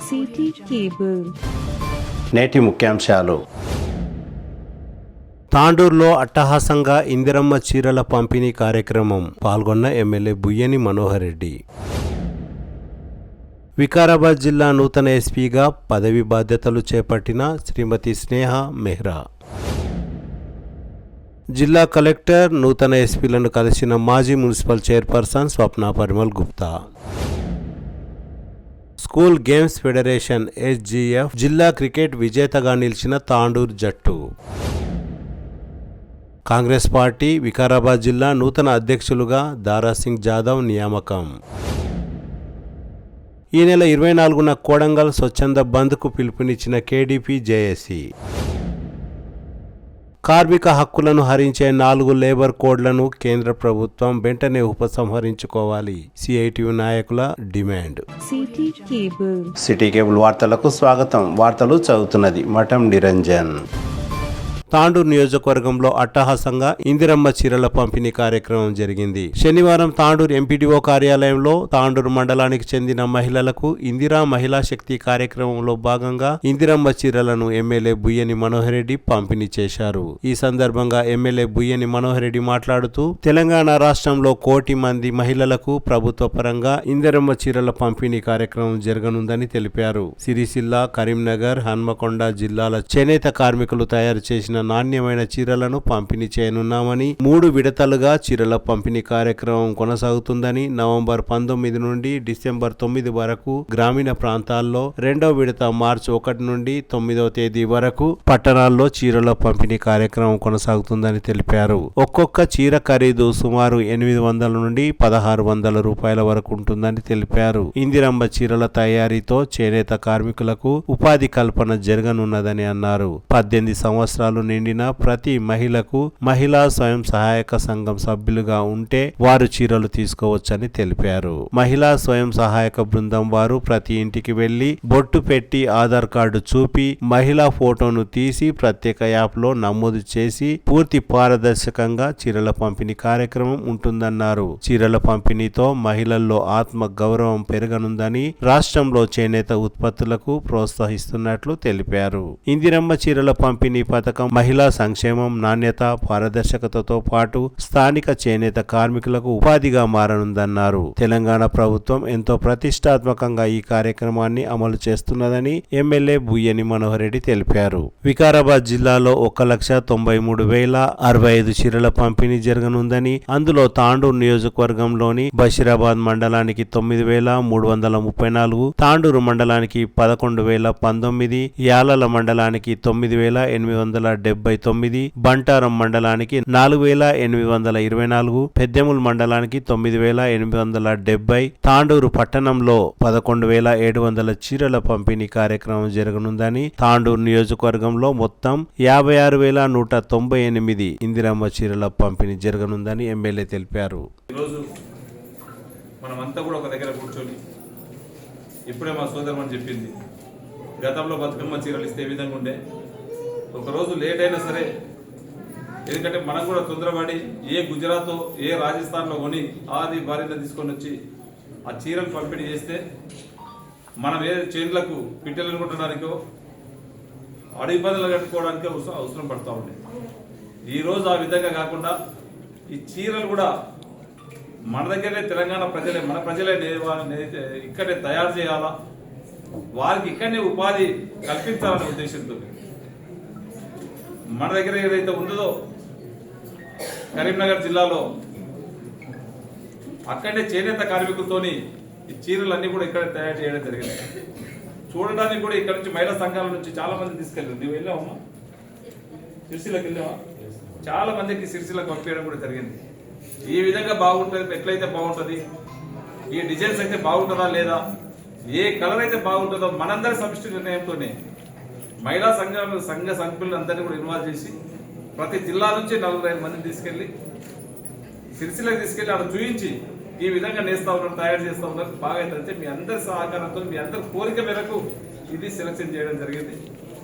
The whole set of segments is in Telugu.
City cable. నేటి ముఖ్యాంశాలు. తాండూరులో అట్టహాసంగా ఇందిరమ్మ చీరల పంపిణీ కార్యక్రమం. పాల్గొన్న ఎమ్మెల్యే బుయ్యని మనోహర్ రెడ్డి. వికారాబాద్ జిల్లా నూతన ఎస్పీగా పదవి బాధ్యతలు చేపట్టిన శ్రీమతి స్నేహ మెహ్రా. జిల్లా కలెక్టర్ నూతన ఎస్పీలను కలిసిన మాజీ municipal chairperson Swapna Parimal Gupta. School games federation SGF జిల్లా క్రికెట్ విజేతగా నిలిచిన తాండూరు జట్టు. కాంగ్రెస్ పార్టీ వికారాబాద్ జిల్లా నూతన అధ్యక్షులుగా దారాసింగ్ జాదవ్ నియామకం. ఈ నెల 24న కోడంగల్ స్వచ్ఛంద బంద్కు పిలుపునిచ్చిన KDP జేఏసీ. కార్మిక హక్కులను హరించే 4 లేబర్ కోడ్లను కేంద్ర ప్రభుత్వం వెంటనే ఉపసంహరించుకోవాలి. CITU నాయకుల డిమాండ్. సిటీ కేబుల్ వార్తలకు స్వాగతం. వార్తలు చదువుతున్నది మఠం నిరంజన్. తాండూరు నియోజకవర్గంలో అట్టహాసంగా ఇందిరమ్మ చీరల పంపిణీ కార్యక్రమం జరిగింది. శనివారం తాండూరు MPDO కార్యాలయంలో తాండూరు మండలానికి చెందిన మహిళలకు ఇందిరా మహిళా శక్తి కార్యక్రమంలో భాగంగా ఇందిరమ్మ చీరలను ఎమ్మెల్యే బుయ్యని మనోహర్ రెడ్డి పంపిణీ చేశారు. ఈ సందర్భంగా ఎమ్మెల్యే బుయ్యని మనోహర్ రెడ్డి మాట్లాడుతూ తెలంగాణ రాష్ట్రంలో 1 కోటి మంది మహిళలకు ప్రభుత్వ పరంగా ఇందిరమ్మ చీరల పంపిణీ కార్యక్రమం జరగనుందని తెలిపారు. సిరిసిల్ల, కరీంనగర్, హన్మకొండ జిల్లాల చేనేత కార్మికులు తయారు చేసిన నాణ్యమైన చీరలను పంపిణీ చేయనున్నామని, 3 విడతలుగా చీరల పంపిణీ కార్యక్రమం కొనసాగుతుందని, నవంబర్ 19 నుండి డిసెంబర్ 9 వరకు గ్రామీణ ప్రాంతాల్లో, 2వ విడత మార్చి 1 నుండి 9వ తేదీ వరకు పట్టణాల్లో చీరల పంపిణీ కార్యక్రమం కొనసాగుతుందని తెలిపారు. ఒక్కొక్క చీర ఖరీదు సుమారు 800 నుండి 1600 రూపాయల వరకు ఉంటుందని తెలిపారు. ఇందిరమ్మ చీరల తయారీతో చేనేత కార్మికులకు ఉపాధి కల్పన జరగనున్నదని అన్నారు. 18 సంవత్సరాలు నిండిన ప్రతి మహిళకు మహిళా స్వయం సహాయక సంఘం సభ్యులుగా ఉంటే వారు చీరలు తీసుకోవచ్చని తెలిపారు. మహిళా స్వయం సహాయక బృందం వారు ప్రతి ఇంటికి వెళ్లి బొట్టు పెట్టి ఆధార్ కార్డు చూపి మహిళా ఫోటోను తీసి ప్రత్యేక యాప్లో నమోదు చేసి పూర్తి పారదర్శకంగా చీరల పంపిణీ కార్యక్రమం ఉంటుందన్నారు. చీరల పంపిణీతో మహిళల్లో ఆత్మ గౌరవం పెరగనుందని, రాష్ట్రంలో చేనేత ఉత్పత్తులకు ప్రోత్సహిస్తున్నట్లు తెలిపారు. ఇందిరమ్మ చీరల పంపిణీ పథకం మహిళా సంక్షేమం, నాణ్యత, పారదర్శకతతో పాటు స్థానిక చేనేత కార్మికులకు ఉపాధిగా మారనుందన్నారు. తెలంగాణ ప్రభుత్వం ఎంతో ప్రతిష్టాత్మకంగా ఈ కార్యక్రమాన్ని అమలు చేస్తున్నదని ఎమ్మెల్యే బుయ్యని మనోహర్ రెడ్డి తెలిపారు. వికారాబాద్ జిల్లాలో 1,93,065 చీరల పంపిణీ జరగనుందని, అందులో తాండూరు నియోజకవర్గంలోని బషీరాబాద్ మండలానికి 9,334, తాండూరు మండలానికి 11,019, యాలల మండలానికి 9,879, బంటారం మండలానికి 4,824, పెద్దెముల్ మండలానికి 9,870, తాండూరు పట్టణంలో 11,700 చీరల పంపిణీ కార్యక్రమం జరగనుందని, తాండూరు నియోజకవర్గంలో మొత్తం 56,198 ఇందిరమ్మ చీరల పంపిణీ జరగనుందని ఎమ్మెల్యే తెలిపారు. ఈరోజు మనమంతా కూడా ఒక దగ్గర కూర్చొని, ఇప్పుడే మా సోదరమని చెప్పింది, గతంలో బతుకమ్మ చీరలు ఇస్తే ఏ విధంగా ఉండే, ఒకరోజు లేట్ అయినా సరే, ఎందుకంటే మనం కూడా తొందరపడి ఏ గుజరాత్ ఏ రాజస్థాన్లో కొని ఆది భారీలో తీసుకొని వచ్చి ఆ చీరలు పంపిణీ చేస్తే మనం ఏ చేనులకు పిట్టెలు అనుకుంటున్నానికో అడవి ఇబ్బందులు కట్టుకోవడానికి అవసరం పడుతూ ఉండే. ఈరోజు ఆ విధంగా కాకుండా ఈ చీరలు కూడా మన దగ్గరే తెలంగాణ ప్రజలే, మన ప్రజలే ఇక్కడే తయారు చేయాలా, వారికి ఇక్కడనే ఉపాధి కల్పించాలనే ఉద్దేశంతో మన దగ్గర ఏదైతే ఉందో కరీంనగర్ జిల్లాలో అక్కడే చేనేత కార్మికులతోని ఈ చీరలన్నీ కూడా ఇక్కడ తయారు చేయడం జరిగింది. చూడడానికి కూడా ఇక్కడ నుంచి మహిళా సంఘాల నుంచి చాలా మంది తీసుకెళ్ళారు. నువ్వు వెళ్ళావమ్మా? సిరిసిల్లకు వెళ్ళావా? చాలా మందికి సిరిసిల్లకు పంపించడం కూడా జరిగింది. ఈ విధంగా బాగుంటుంది, ఎట్లయితే బాగుంటుంది, ఈ డిజైన్స్ అయితే బాగుంటుందా లేదా, ఏ కలర్ అయితే బాగుంటుందో మనందరి సమిష్టి నిర్ణయంతోనే మహిళా సంఘ సభ్యులందరినీ కూడా ఇన్వాల్వ్ చేసి ప్రతి జిల్లా నుంచి 4-5 మందిని తీసుకెళ్లి సిరిసిల్లకు తీసుకెళ్లి అక్కడ చూపించి ఈ విధంగా నేస్తా ఉన్నారు, తయారు చేస్తా ఉన్నారు, బాగా అయితే మీ అందరి సహకారంతో, మీ అందరి కోరిక మేరకు ఇది సెలక్షన్ చేయడం జరిగింది.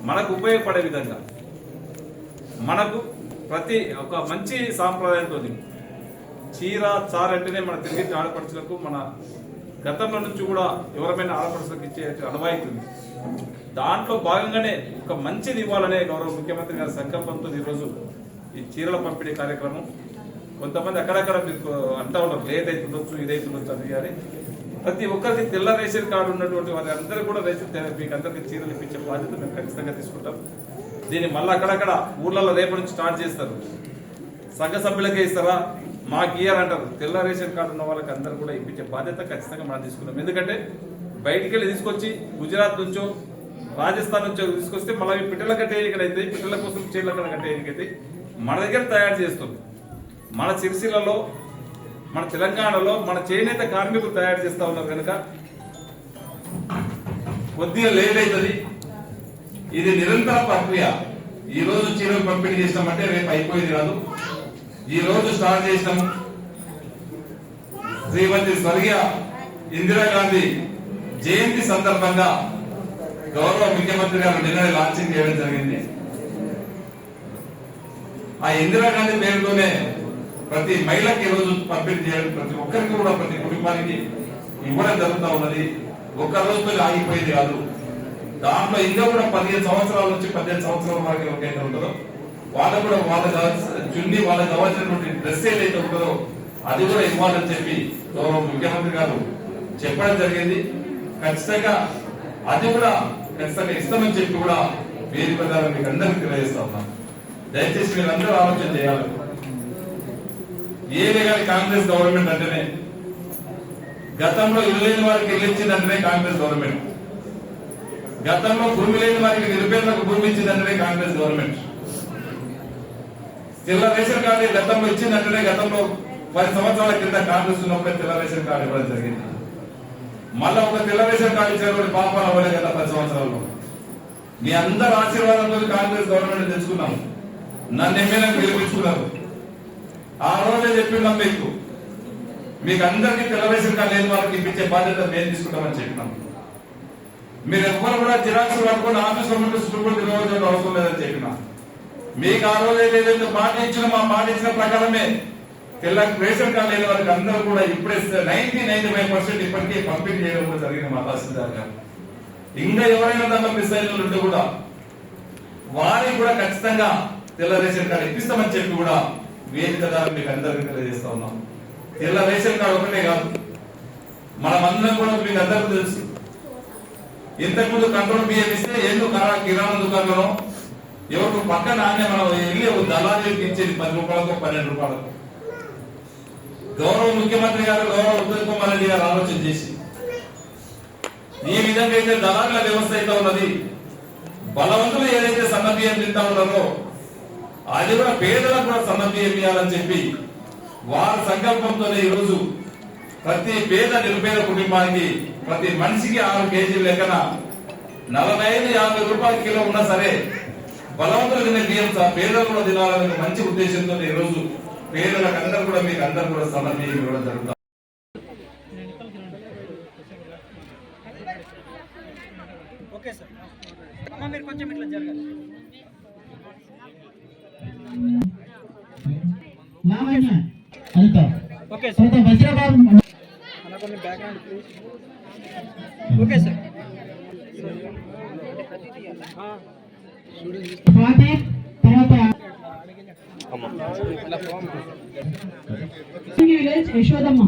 మనకు ఉపయోగపడే విధంగా, మనకు ప్రతి ఒక మంచి సాంప్రదాయంతో చీర చార అంటేనే మన తెలుగు ఆడపడుచులకు మన గతంలో నుంచి కూడా ఎవరైనా ఆడపడుచులకు ఇచ్చే అనువాయితీ ఉంది. దాంట్లో భాగంగానే ఒక మంచిది ఇవ్వాలనే గౌరవ ముఖ్యమంత్రి గారి సంకల్పంతో ఈరోజు ఈ చీరల పంపిణీ కార్యక్రమం. కొంతమంది అక్కడక్కడ మీకు అంటా ఉన్నారు లేట్ అవుతుండొచ్చు, ఇదైతుండొచ్చు అది. కానీ ప్రతి ఒక్కరికి తెల్ల రేషన్ కార్డు ఉన్నటువంటి వారి అందరూ కూడా రేషన్ మీకు అందరికీ చీరలు ఇప్పించే బాధ్యత మేము ఖచ్చితంగా తీసుకుంటాం. దీన్ని మళ్ళీ అక్కడక్కడ ఊర్లలో రేపటి నుంచి స్టార్ట్ చేస్తారు. సంఘ సభ్యులకే ఇస్తారా, మాకు ఇయర్ అంటారు. తెల్ల రేషన్ కార్డు ఉన్న వాళ్ళకి అందరూ కూడా ఇప్పించే బాధ్యత ఖచ్చితంగా మనం తీసుకున్నాం. ఎందుకంటే బయటికి వెళ్ళి తీసుకొచ్చి గుజరాత్ నుంచో రాజస్థాన్ నుంచో తీసుకొస్తే మళ్ళీ పిట్టల కట్టే ఎన్నికలైతే పిట్టల కోసం చీరల కట్టే ఎన్నికైతే మన దగ్గర తయారు చేస్తుంది. మన సిరిసిల్లలో, మన తెలంగాణలో మన చేనేత కార్మికులు తయారు చేస్తా ఉన్నారు కనుక కొద్దిగా లేట్ అవుతుంది. ఇది నిరంతర ప్రక్రియ. ఈ రోజు చీరలు పంపిణీ చేసినామంటే రేపు అయిపోయేది కాదు. ఈ రోజు స్టార్ట్ చేసినాము. శ్రీమతి స్వర్గీయ ఇందిరాగాంధీ జయంతి సందర్భంగా గౌరవ ముఖ్యమంత్రి గారు నిన్న లాంచింగ్ చేయడం జరిగింది. ఆ ఇందిరాగాంధీ పేరుతోనే ప్రతి మహిళకి ఈ రోజు పంపిణీ చేయడం, ప్రతి ఒక్కరికి కూడా ప్రతి కుటుంబానికి ఇవ్వడం జరుగుతూ ఉన్నది. ఒక్క రోజుతో ఆగిపోయేది కాదు. దాంట్లో ఇంకా కూడా 15 సంవత్సరాల నుంచి 18 సంవత్సరాల వరకు ఎవరికైతే ఉంటుందో వాళ్ళకు కూడా చున్ని వాళ్ళకి కావాల్సినటువంటి డ్రెస్ ఏదైతే ఉంటుందో అది కూడా ఇవ్వాలని చెప్పి గౌరవ ముఖ్యమంత్రి గారు చెప్పడం జరిగింది. ఖచ్చితంగా అది కూడా ఖచ్చితంగా ఇస్తామని చెప్పి కూడా వేదిక ద్వారా మీకు అందరికీ తెలియజేస్తా ఉన్నాం. దయచేసి మీరు అందరూ ఆలోచన చేయాలి. ఏదే కానీ కాంగ్రెస్ గవర్నమెంట్ అంటేనే గతంలో ఇల్లు లేని వారికి ఇల్లు ఇచ్చిందంటేనే కాంగ్రెస్ గవర్నమెంట్. గతంలో భూమి లేని వారికి నిరుపేదలకు భూమి ఇచ్చిందంటేనే కాంగ్రెస్ గవర్నమెంట్. తెల్ల రేషన్ కార్డు గతంలో ఇచ్చిందంటేనే గతంలో 10 సంవత్సరాల కింద కాంగ్రెస్ ఉన్నప్పుడే తెల్ల రేషన్ కార్డు ఇవ్వడం జరిగింది. మళ్ళా ఒక తెల్ల రేషన్ కార్డు ఇచ్చినటువంటి పాపాలు అవ్వలేదు కదా 10 సంవత్సరాల్లో. మీ అందరి ఆశీర్వాదంతో కాంగ్రెస్ గవర్నమెంట్ తెచ్చుకున్నాం. నన్ను ఎమ్మెల్యేలకు గెలిపించుకున్నారు. ఆ రోజే చెప్పినాం మీకు అందరికీ తెల్ల రేషన్ కార్డు లేని వాళ్ళకి ఇప్పించే బాధ్యత మేము తీసుకుంటామని చెప్పినాం. మీరు ఎవ్వరు కూడా జిరాక్స్ పట్టుకుని ఆఫీస్ తిరగవలసిన అవసరం లేదని చెప్పినా. మీకు ఆ రోజు ఏదైతే మాట ఇచ్చినా ఆ మాట ఇచ్చిన ప్రకారమే తెల్ల రేషన్ కార్డు లేని వారికి అందరూ కూడా ఇప్పుడే 95% ఇప్పటికే పంపిణీ చేయడం కూడా జరిగింది మా తహసీల్దార్ గారు. ఇంకా ఎవరైనా దాంట్లో మిస్ అయిన ఉంటే కూడా వారికి కూడా ఖచ్చితంగా తెల్ల రేషన్ కార్డు ఇప్పిస్తామని చెప్పి కూడా వేదిక ద్వారా మీకు అందరికీ తెలియజేస్తా ఉన్నాం. తెల్ల రేషన్ కార్డు ఒకటే కాదు, మనమందరం కూడా మీకు అందరికీ తెలుసు. ఇంతకుముందు కంట్రోల్ బియ్యం ఇస్తే ఎందుకు కిరాణా దుకాణంలో ఎవరికి పక్కన మనం వెళ్ళి దళారీకి ఇచ్చేది 10 రూపాయలకు 12 రూపాయలకు. గౌరవ ముఖ్యమంత్రి గారు గౌరవ ఉత్తమ్ కుమార్ రెడ్డి గారు ఆలోచన చేసి ఈ విధంగా అయితే దళారుల వ్యవస్థ అయితే ఉన్నది, బలవంతులు ఏదైతే సన్న బియ్యం తింటా ఉన్నారో అది కూడా పేదలకు కూడా సన్న బియ్యం ఇవ్వాలని చెప్పి వారి సంకల్పంతో ఈరోజు ప్రతి పేద నిరుపేద కుటుంబానికి ప్రతి మనిషికి 6 కేజీల లెక్కన 45-50 రూపాయల కిలో ఉన్నా సరే బలవంతులు తినే బియ్యం పేదలు కూడా తినాలనే మంచి ఉద్దేశంతో ఈ రోజు పేదలకు అందరూ కూడా మీకు అందరూ కూడా సన్న బియ్యం ఇవ్వడం జరుగుతుంది. ఓకే సార్, మీరు కొంచెం ఇట్లా జరగాలి. ఓకే సార్, కొన్ని background please. Okay sir, village Yashodamma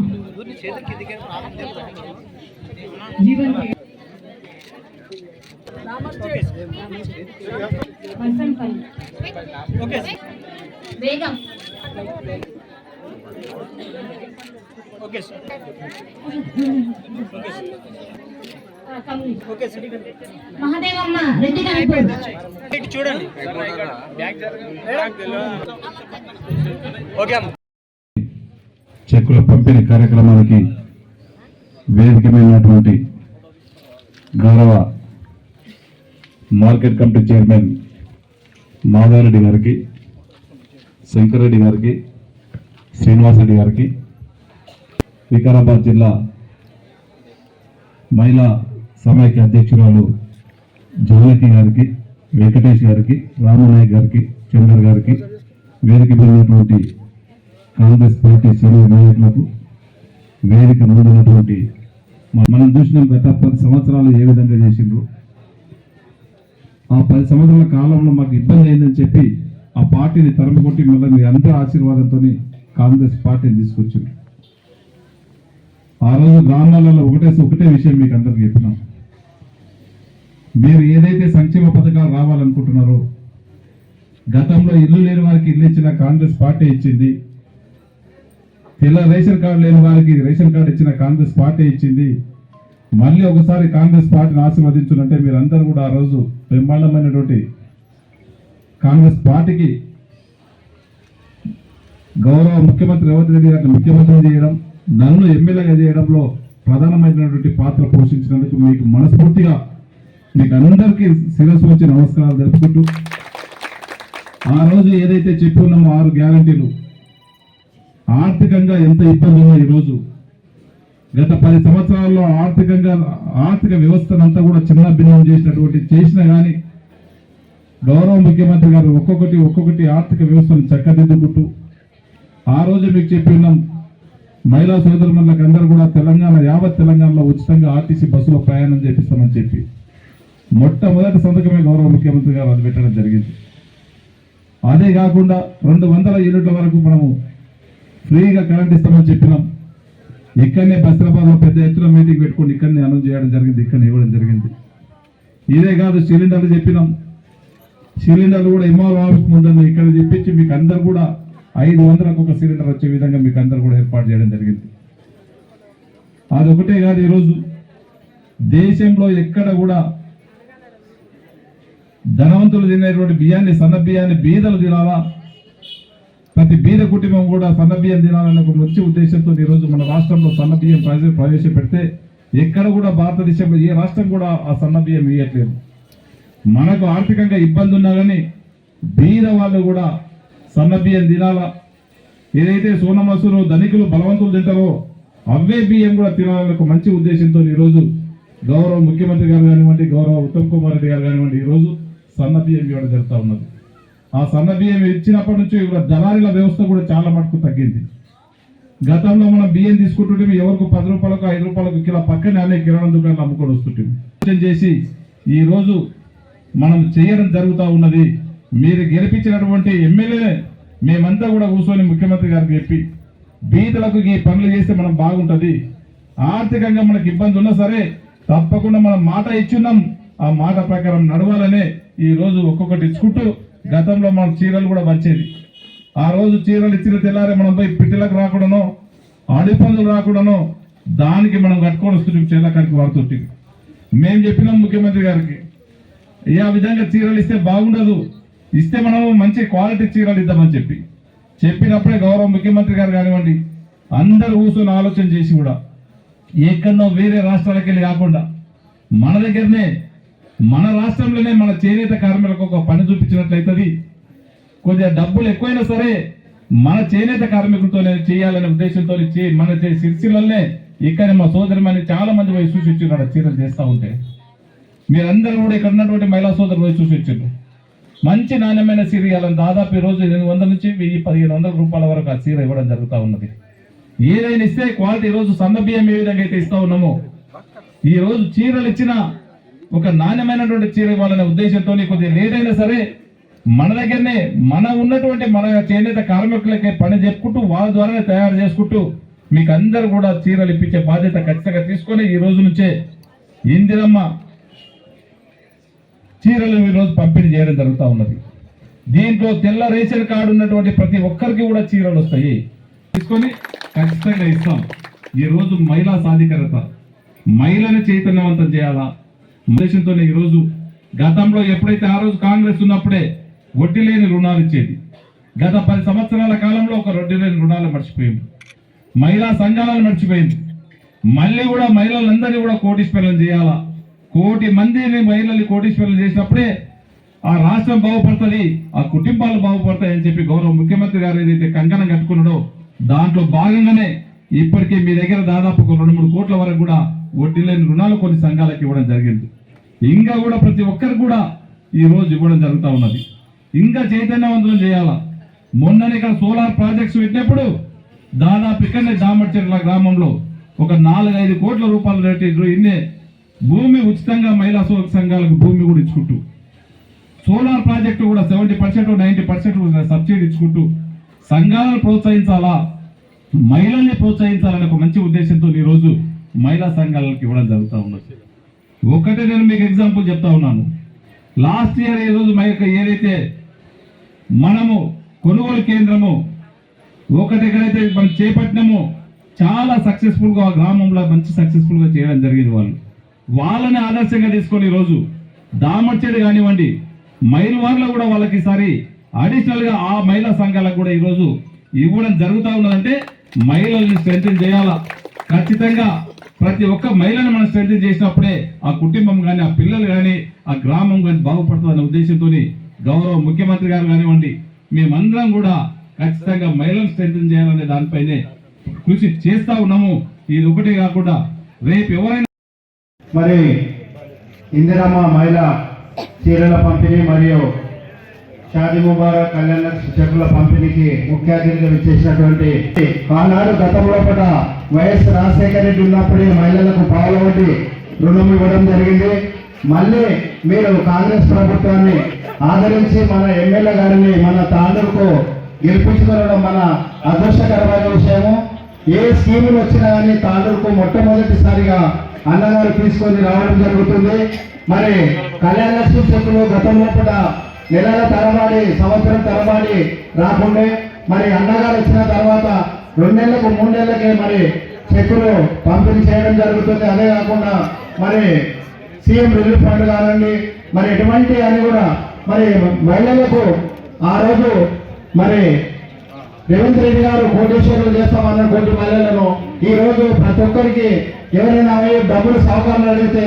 Jeevan okay Begum okay sir, okay sir. Mahadevamma Reddy ఇటు చూడండి. ఓకే అమ్మ. చెక్కుల పంపిణీ కార్యక్రమానికి వేదికమైనటువంటి గౌరవ మార్కెట్ కమిటీ చైర్మన్ మాధవరెడ్డి గారికి, శంకర్రెడ్డి గారికి, శ్రీనివాసరెడ్డి గారికి, వికారాబాద్ జిల్లా మహిళా సమైక్య అధ్యక్షురాలు జానకి గారికి, వెంకటేష్ గారికి, రామనాయక్ గారికి, చందర్ గారికి, వేదిక ఉన్నటువంటి కాంగ్రెస్ పార్టీ సీనియర్ నాయకులకు, వేదిక ముందున్నటువంటి మనం చూసినాం గత 10 సంవత్సరాలు ఏ విధంగా చేసిండ్రు. ఆ 10 సంవత్సరాల కాలంలో మాకు ఇబ్బంది అయిందని చెప్పి ఆ పార్టీని తరమకొట్టి మళ్ళీ మీ అందరి ఆశీర్వాదంతో కాంగ్రెస్ పార్టీని తీసుకొచ్చిండ్రు. ఆ రోజు గ్రామాలలో ఒకటే విషయం మీకు అందరికి చెప్పినాం. మీరు ఏదైతే సంక్షేమ పథకాలు రావాలనుకుంటున్నారో, గతంలో ఇల్లు లేని వారికి ఇల్లు ఇచ్చిన కాంగ్రెస్ పార్టీ ఇచ్చింది, తెల్ల రేషన్ కార్డు లేని వారికి రేషన్ కార్డు ఇచ్చిన కాంగ్రెస్ పార్టీ ఇచ్చింది. మళ్ళీ ఒకసారి కాంగ్రెస్ పార్టీని ఆశీర్వదించునంటే మీరందరూ కూడా ఆ రోజు బ్రహ్మాండమైనటువంటి కాంగ్రెస్ పార్టీకి గౌరవ ముఖ్యమంత్రి రేవంత్ రెడ్డి గారిని ముఖ్యమంత్రి చేయడం, నన్ను ఎమ్మెల్యేగా చేయడంలో ప్రధానమైనటువంటి పాత్ర పోషించినందుకు మీకు మనస్ఫూర్తిగా మీకు అందరికీ శిరస్సు వచ్చి నమస్కారాలు తెలుపుకుంటూ, ఆ రోజు ఏదైతే చెప్పి ఉన్నామో 6 గ్యారంటీలు, ఆర్థికంగా ఎంత ఇబ్బంది ఉన్నా ఈరోజు గత 10 సంవత్సరాల్లో ఆర్థిక వ్యవస్థనంతా కూడా చిన్న భిన్నం చేసినా కానీ గౌరవ ముఖ్యమంత్రి గారు ఒక్కొక్కటి ఆర్థిక వ్యవస్థను చక్కదిద్దుకుంటూ, ఆ రోజు మీకు చెప్పి ఉన్నాం మహిళా సోదరులకు అందరూ కూడా యావత్ తెలంగాణలో ఉచితంగా ఆర్టీసీ బస్సులో ప్రయాణం చేపిస్తామని చెప్పి మొట్టమొదటి సంతకమే గౌరవ ముఖ్యమంత్రి గారు అది పెట్టడం జరిగింది. అదే కాకుండా 200 యూనిట్ల వరకు మనము ఫ్రీగా కరెంట్ ఇస్తామని చెప్పినాం. ఇక్కడనే బస్రాబాద్లో పెద్ద ఎత్తున మీటింగ్ పెట్టుకొని ఇక్కడనే అనౌన్స్ చేయడం జరిగింది, ఇక్కడనే ఇవ్వడం జరిగింది. ఇదే కాదు, సిలిండర్లు చెప్పినాం. సిలిండర్లు కూడా ఎంఆర్ఓ ఆఫీస్ ముందని ఇక్కడ చెప్పించి మీకు అందరు కూడా 500కు ఒక సిలిండర్ వచ్చే విధంగా మీకు అందరు కూడా ఏర్పాటు చేయడం జరిగింది. అదొకటే కాదు, ఈరోజు దేశంలో ఎక్కడ కూడా ధనవంతులు తినేటువంటి బియ్యాన్ని, సన్న బియ్యాన్ని బీదలు తినాలా, ప్రతి బీద కుటుంబం కూడా సన్న బియ్యం తినాలనే ఒక మంచి ఉద్దేశంతో ఈరోజు మన రాష్ట్రంలో సన్న బియ్యం ప్రవేశపెడితే ఎక్కడ కూడా భారతదేశంలో ఏ రాష్ట్రం కూడా ఆ సన్న బియ్యం ఇవ్వట్లేదు. మనకు ఆర్థికంగా ఇబ్బంది ఉన్నా కానీ బీద వాళ్ళు కూడా సన్న బియ్యం తినాలా. ఏదైతే సోనమసూరు ధనికులు బలవంతులు తింటారో అవే బియ్యం కూడా తినాలనే ఒక మంచి ఉద్దేశంతో ఈరోజు గౌరవ ముఖ్యమంత్రి గారు కానివ్వండి, గౌరవ ఉత్తమ్ కుమార్ రెడ్డి గారు కానివ్వండి ఈరోజు సన్న బియ్యం ఇవ్వడం జరుగుతూ ఉన్నది. ఆ సన్న బియ్యం ఇచ్చినప్పటి నుంచి దళారీల వ్యవస్థ కూడా చాలా మటుకు తగ్గింది. గతంలో మనం బియ్యం తీసుకుంటుంటే ఎవరికి 10 రూపాయలకు 5 రూపాయలకు కిలో పక్కనే అనే కిరాణా దుకాణాలు అమ్ముకొని వస్తుంటే చేసి ఈ రోజు మనం చేయడం జరుగుతూ ఉన్నది. మీరు గెలిపించినటువంటి ఎమ్మెల్యే మేమంతా కూడా కూర్చొని ముఖ్యమంత్రి గారికి చెప్పి బీదలకు ఈ పనులు చేస్తే మనం బాగుంటుంది, ఆర్థికంగా మనకి ఇబ్బంది ఉన్నా సరే తప్పకుండా మనం మాట ఇచ్చున్నాం, ఆ మాట ప్రకారం నడవాలనే ఈ రోజు ఒక్కొక్కటి ఇచ్చుకుంటూ, గతంలో మనం చీరలు కూడా వచ్చేది. ఆ రోజు చీరలు ఇచ్చిన తెల్లారే మనం పోయి పిట్టలకు రాకూడనో ఆడిపందులు రాకూడనో దానికి మనం కట్టుకొని వస్తుంటాం, చీరలకానికి వాడుతుంటాం. మేము చెప్పినాం ముఖ్యమంత్రి గారికి, ఆ విధంగా చీరలు ఇస్తే బాగుండదు, ఇస్తే మనం మంచి క్వాలిటీ చీరలు ఇద్దామని చెప్పినప్పుడే గౌరవ ముఖ్యమంత్రి గారు కానివ్వండి అందరూ కూర్చొని ఆలోచన చేసి కూడా ఎక్కడో వేరే రాష్ట్రాలకు వెళ్ళి కాకుండా మన దగ్గరనే మన రాష్ట్రంలోనే మన చేనేత కార్మికులకు ఒక పని చూపించినట్లయితుంది. కొద్దిగా డబ్బులు ఎక్కువైనా సరే మన చేనేత కార్మికులతోనే చేయాలనే ఉద్దేశంతో మన సిరిసిల్లనే ఇక్కడ మా సోదరిమని చాలా మంది పోయి చూసి చీరలు చేస్తూ ఉంటే మీరందరూ కూడా ఇక్కడ ఉన్నటువంటి మహిళా సోదరులు పోయి చూసి వచ్చారు. మంచి నాణ్యమైన చీర ఇవ్వాలని దాదాపు ఈ రోజు 800 నుంచి 1000-1500 రూపాయల వరకు ఆ చీర ఇవ్వడం జరుగుతూ ఉన్నది. ఏదైనా ఇస్తే క్వాలిటీ, ఈరోజు సన్న బియ్యం ఏ విధంగా అయితే ఇస్తా ఉన్నామో ఈ రోజు చీరలు ఇచ్చిన ఒక నాణ్యమైనటువంటి చీర ఇవ్వాలనే ఉద్దేశంతో కొద్దిగా లేట్ అయినా సరే మన దగ్గరనే మన ఉన్నటువంటి మన చేనేత కార్మికులకే పని చెప్పుకుంటూ వాళ్ళ ద్వారానే తయారు చేసుకుంటూ మీకు అందరూ కూడా చీరలు ఇప్పించే బాధ్యత ఖచ్చితంగా తీసుకొని ఈ రోజు నుంచే ఇందిరమ్మ చీరలు ఈరోజు పంపిణీ చేయడం జరుగుతూ ఉన్నది. దీంట్లో తెల్ల రేషన్ కార్డు ఉన్నటువంటి ప్రతి ఒక్కరికి కూడా చీరలు వస్తాయి, తీసుకొని ఖచ్చితంగా ఇస్తాం. ఈరోజు మహిళా సాధికారత, మహిళని చైతన్యవంతం చేయాలా ఉద్దేశంతో ఈరోజు గతంలో ఎప్పుడైతే ఆ రోజు కాంగ్రెస్ ఉన్నప్పుడే వడ్డీ లేని రుణాలు ఇచ్చేది. గత 10 సంవత్సరాల కాలంలో ఒక వడ్డీ లేని రుణాలు మర్చిపోయింది, మహిళా సంఘాలను మర్చిపోయింది. మళ్ళీ కూడా మహిళలందరినీ కూడా కోటీశ్వరులను చేయాలా, 1 కోటి మందిని మహిళల్ని కోటీశ్వరులు చేసినప్పుడే ఆ రాష్ట్రం బాగుపడుతుంది, ఆ కుటుంబాలు బాగుపడతాయి అని చెప్పి గౌరవ ముఖ్యమంత్రి గారు ఏదైతే కంకణం కట్టుకున్నాడో దాంట్లో భాగంగానే ఇప్పటికే మీ దగ్గర దాదాపు 2-3 కోట్ల వరకు కూడా వడ్డీ లేని రుణాలు కొన్ని సంఘాలకు ఇవ్వడం జరిగింది. ఇంకా కూడా ప్రతి ఒక్కరికి కూడా ఈ రోజు ఇవ్వడం జరుగుతూ ఉన్నది. ఇంకా చైతన్యవంతులు చేయాలా. మొన్ననే ఇక్కడ సోలార్ ప్రాజెక్ట్స్ పెట్టినప్పుడు దాదాపు ఇక్కడనే దామర్చెర్ల గ్రామంలో ఒక 4-5 కోట్ల రూపాయలు రేటు ఇన్నే భూమి ఉచితంగా మహిళా సంఘాలకు భూమి కూడా ఇచ్చుకుంటూ, సోలార్ ప్రాజెక్టు కూడా 70% 90% సబ్సిడీ ఇచ్చుకుంటూ సంఘాలను ప్రోత్సహించాలా, మహిళల్ని ప్రోత్సహించాలనే ఒక మంచి ఉద్దేశంతో ఈరోజు మహిళా సంఘాలకు ఇవ్వడం జరుగుతూ ఉన్నది. ఒకటే నేను మీకు ఎగ్జాంపుల్ చెప్తా ఉన్నాను. లాస్ట్ ఇయర్ ఈరోజు ఏదైతే మనము కొనుగోలు కేంద్రము ఎక్కడైతే మనం చేపట్టినామో చాలా సక్సెస్ఫుల్గా ఆ గ్రామంలో మంచి సక్సెస్ఫుల్గా చేయడం జరిగింది. వాళ్ళని ఆదర్శంగా తీసుకొని ఈరోజు దామర్చేడు కానివ్వండి, మైల్వార్లో కూడా వాళ్ళకి ఈసారి అడిషనల్గా ఆ మహిళా సంఘాలకు కూడా ఈరోజు ఇవ్వడం జరుగుతూ ఉన్నదంటే మహిళల్ని స్ట్రెంథెన్ చేయాలా. ఖచ్చితంగా ప్రతి ఒక్క మహిళను మనం స్ట్రెంథెన్ చేసినప్పుడే ఆ కుటుంబం కానీ, ఆ పిల్లలు కానీ, ఆ గ్రామం కానీ బాగుపడుతుందనే ఉద్దేశంతో గౌరవ ముఖ్యమంత్రి గారు కానివ్వండి, మేమందరం కూడా ఖచ్చితంగా మహిళలను స్ట్రెంథెన్ చేయాలనే దానిపైనే కృషి చేస్తా ఉన్నాము. ఇది ఒకటే కాకుండా రేపు ఎవరైనా మరి ఇందిరమ్మ మహిళా చీరల పంపిణీ మరియు షాదీ ముబారక్ కళ్యాణ చెక్కుల పంపిణీకి ముఖ్య అతిథిగా విచ్చేసినటువంటి ఆనాడు గతంలో కూడా వైఎస్ రాజశేఖర రెడ్డి ఉన్నప్పుడే మహిళలకు పావుల వడ్డీ రుణం ఇవ్వడం జరిగింది. మళ్ళీ మీరు కాంగ్రెస్ ప్రభుత్వాన్ని ఆదరించి మన ఎమ్మెల్యే గారిని మన తాండూరుకు గెలిపించుకోవడం మన అదృష్టకరమైన విషయము. ఏ స్కీములు వచ్చినా కానీ తాండూరుకు మొట్టమొదటిసారిగా అన్నగారు తీసుకొని రావడం జరుగుతుంది. మరి కళ్యాణ లక్ష్మి చెక్కులు గతంలో కూడా నెలల తరబడి, సంవత్సరం తరబడి రాకుండే మరి అన్నగారు వచ్చిన తర్వాత 2 నెలలకు 3 నెలలకే మరి చెక్కులు పంపిణీ చేయడం జరుగుతుంది. అదే కాకుండా మరి సీఎం రిలీఫ్ ఫండ్ కానండి, మరి ఎటువంటి అని కూడా మరి మహిళలకు ఆ రోజు మరి రేవంత్ రెడ్డి గారు కోటేశ్వరులు చేస్తామన్న కోటి మహిళలను ఈ రోజు ప్రతి ఒక్కరికి ఎవరైనా డబ్బులు సహకారం అడిగితే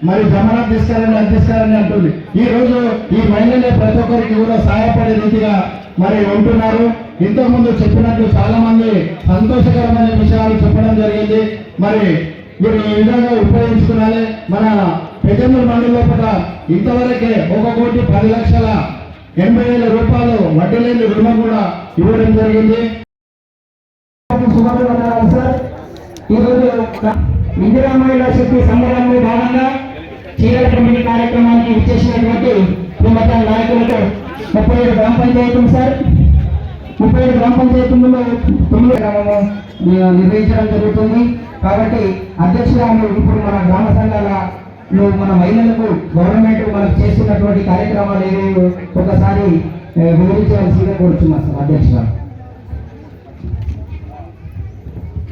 మరి జమానత్ తీసుకురండి, అది తీసుకురండి అంటుంది. ఈ రోజు ఈ మహిళలే ప్రతి ఒక్కరికి కూడా సహాయపడే రీతిగా మరి ఉంటున్నారు. ఇంతకుముందు చెప్పినట్టు చాలా మంది సంతోషకరమైన విషయాలు చెప్పడం జరిగింది. మరి మీరు ఈ విధంగా ఉపయోగించుకున్నారే. మన పెద్దమూరు మండలి లోపల ఇంతవరకే 1,10,80,000 రూపాయలు వడ్డీ లేని రుణం కూడా ఇవ్వడం జరిగింది. సార్ ఈరోజు ఇందిరా మహిళా శక్తి సంబరంలో భాగంగా చీరల పంపిణీ కార్యక్రమానికి ఇచ్చేసినటువంటి ప్రముఖ నాయకులతో 37 గ్రామ పంచాయతీలు సార్ 37 గ్రామ పంచాయతీలలో 9 గ్రామము నిర్వహించడం జరుగుతుంది. కాబట్టి అధ్యక్షురాలు ఇప్పుడు మన గ్రామ సంఘాలలో మన మహిళలకు గవర్నమెంట్ మనకు చేస్తున్నటువంటి కార్యక్రమాలు ఏవేవో ఒకసారి వివరించాల్సిందిగా కోరుచున్నాం సార్. అధ్యక్షురాలు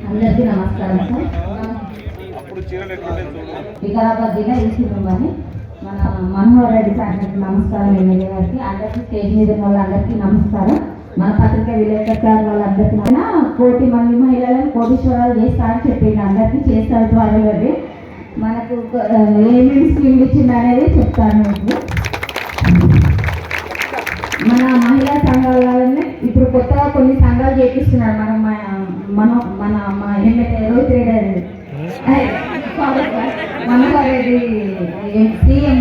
అందరికీ నమస్కారం సార్. వికారాబాద్ జిల్లా ఈసీని మన మనోహర్ రెడ్డి సార్ నమస్కారం. ఎమ్మెల్యే గారికి, అందరికీ స్టేజ్ మీద ఉన్న వాళ్ళందరికీ నమస్కారం. మన పత్రికా విలేకరు సార్ వాళ్ళందరికీ 1,000,000 మంది మహిళలను కోటీశ్వరాలు చేస్తారని చెప్పింది. అందరికీ చేస్తారు త్వరలోనే. మనకు ఏమేమి స్కీమ్లు ఇచ్చింది అనేది చెప్తాను. మన మహిళా సంఘాలనే ఇప్పుడు కొత్తగా కొన్ని సంఘాలు చేపిస్తున్నారు. మన ఎమ్మెల్యే రోహిత్ రెడ్డి మనోహర్ రెడ్డి సీఎం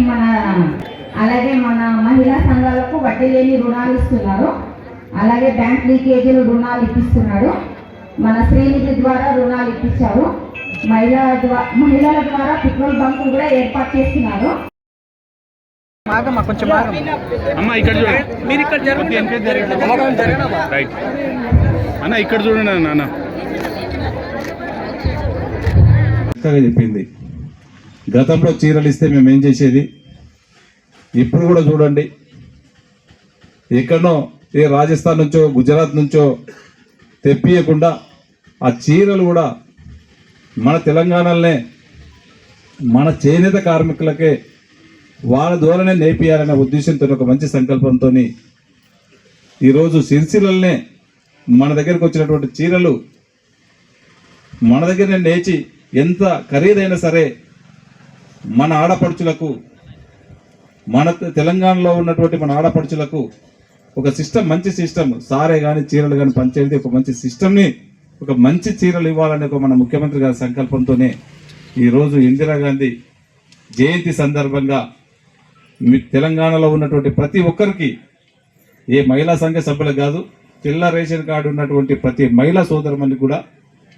అలాగే మన మహిళా సంఘాలకు వడ్డీ లేని రుణాలు ఇస్తున్నారు. అలాగే బ్యాంక్ లీకేజీలు రుణాలు ఇప్పిస్తున్నాడు. మన శ్రీనిధి ద్వారా రుణాలు ఇప్పించారు. మహిళల ద్వారా పెట్రోల్ బంకులు కూడా ఏర్పాటు చేస్తున్నారు. కొంచెం ఇక్కడ చూడండి నాన్న చెప్పింది. గతంలో చీరలు ఇస్తే మేము ఏం చేసేది, ఇప్పుడు కూడా చూడండి ఎక్కడనో ఏ రాజస్థాన్ నుంచో గుజరాత్ నుంచో తెప్పియకుండా ఆ చీరలు కూడా మన తెలంగాణలోనే మన చేనేత కార్మికులకే వాళ్ళ ద్వారానే నేర్పియాలనే ఉద్దేశంతో ఒక మంచి సంకల్పంతో ఈరోజు సిరిసిల్లనే మన దగ్గరికి వచ్చినటువంటి చీరలు మన దగ్గరనే నేర్చి ఎంత ఖరీదైనా సరే మన ఆడపడుచులకు, మన తెలంగాణలో ఉన్నటువంటి మన ఆడపడుచులకు ఒక సిస్టమ్, మంచి సిస్టమ్, సారే కానీ చీరలు కానీ పంచేది ఒక మంచి సిస్టమ్ని, ఒక మంచి చీరలు ఇవ్వాలనే ఒక మన ముఖ్యమంత్రి గారి సంకల్పంతోనే ఈరోజు ఇందిరాగాంధీ జయంతి సందర్భంగా తెలంగాణలో ఉన్నటువంటి ప్రతి ఒక్కరికి, ఏ మహిళా సంఘ సభ్యులకు కాదు, తెల్ల రేషన్ కార్డు ఉన్నటువంటి ప్రతి మహిళా సోదరుమని కూడా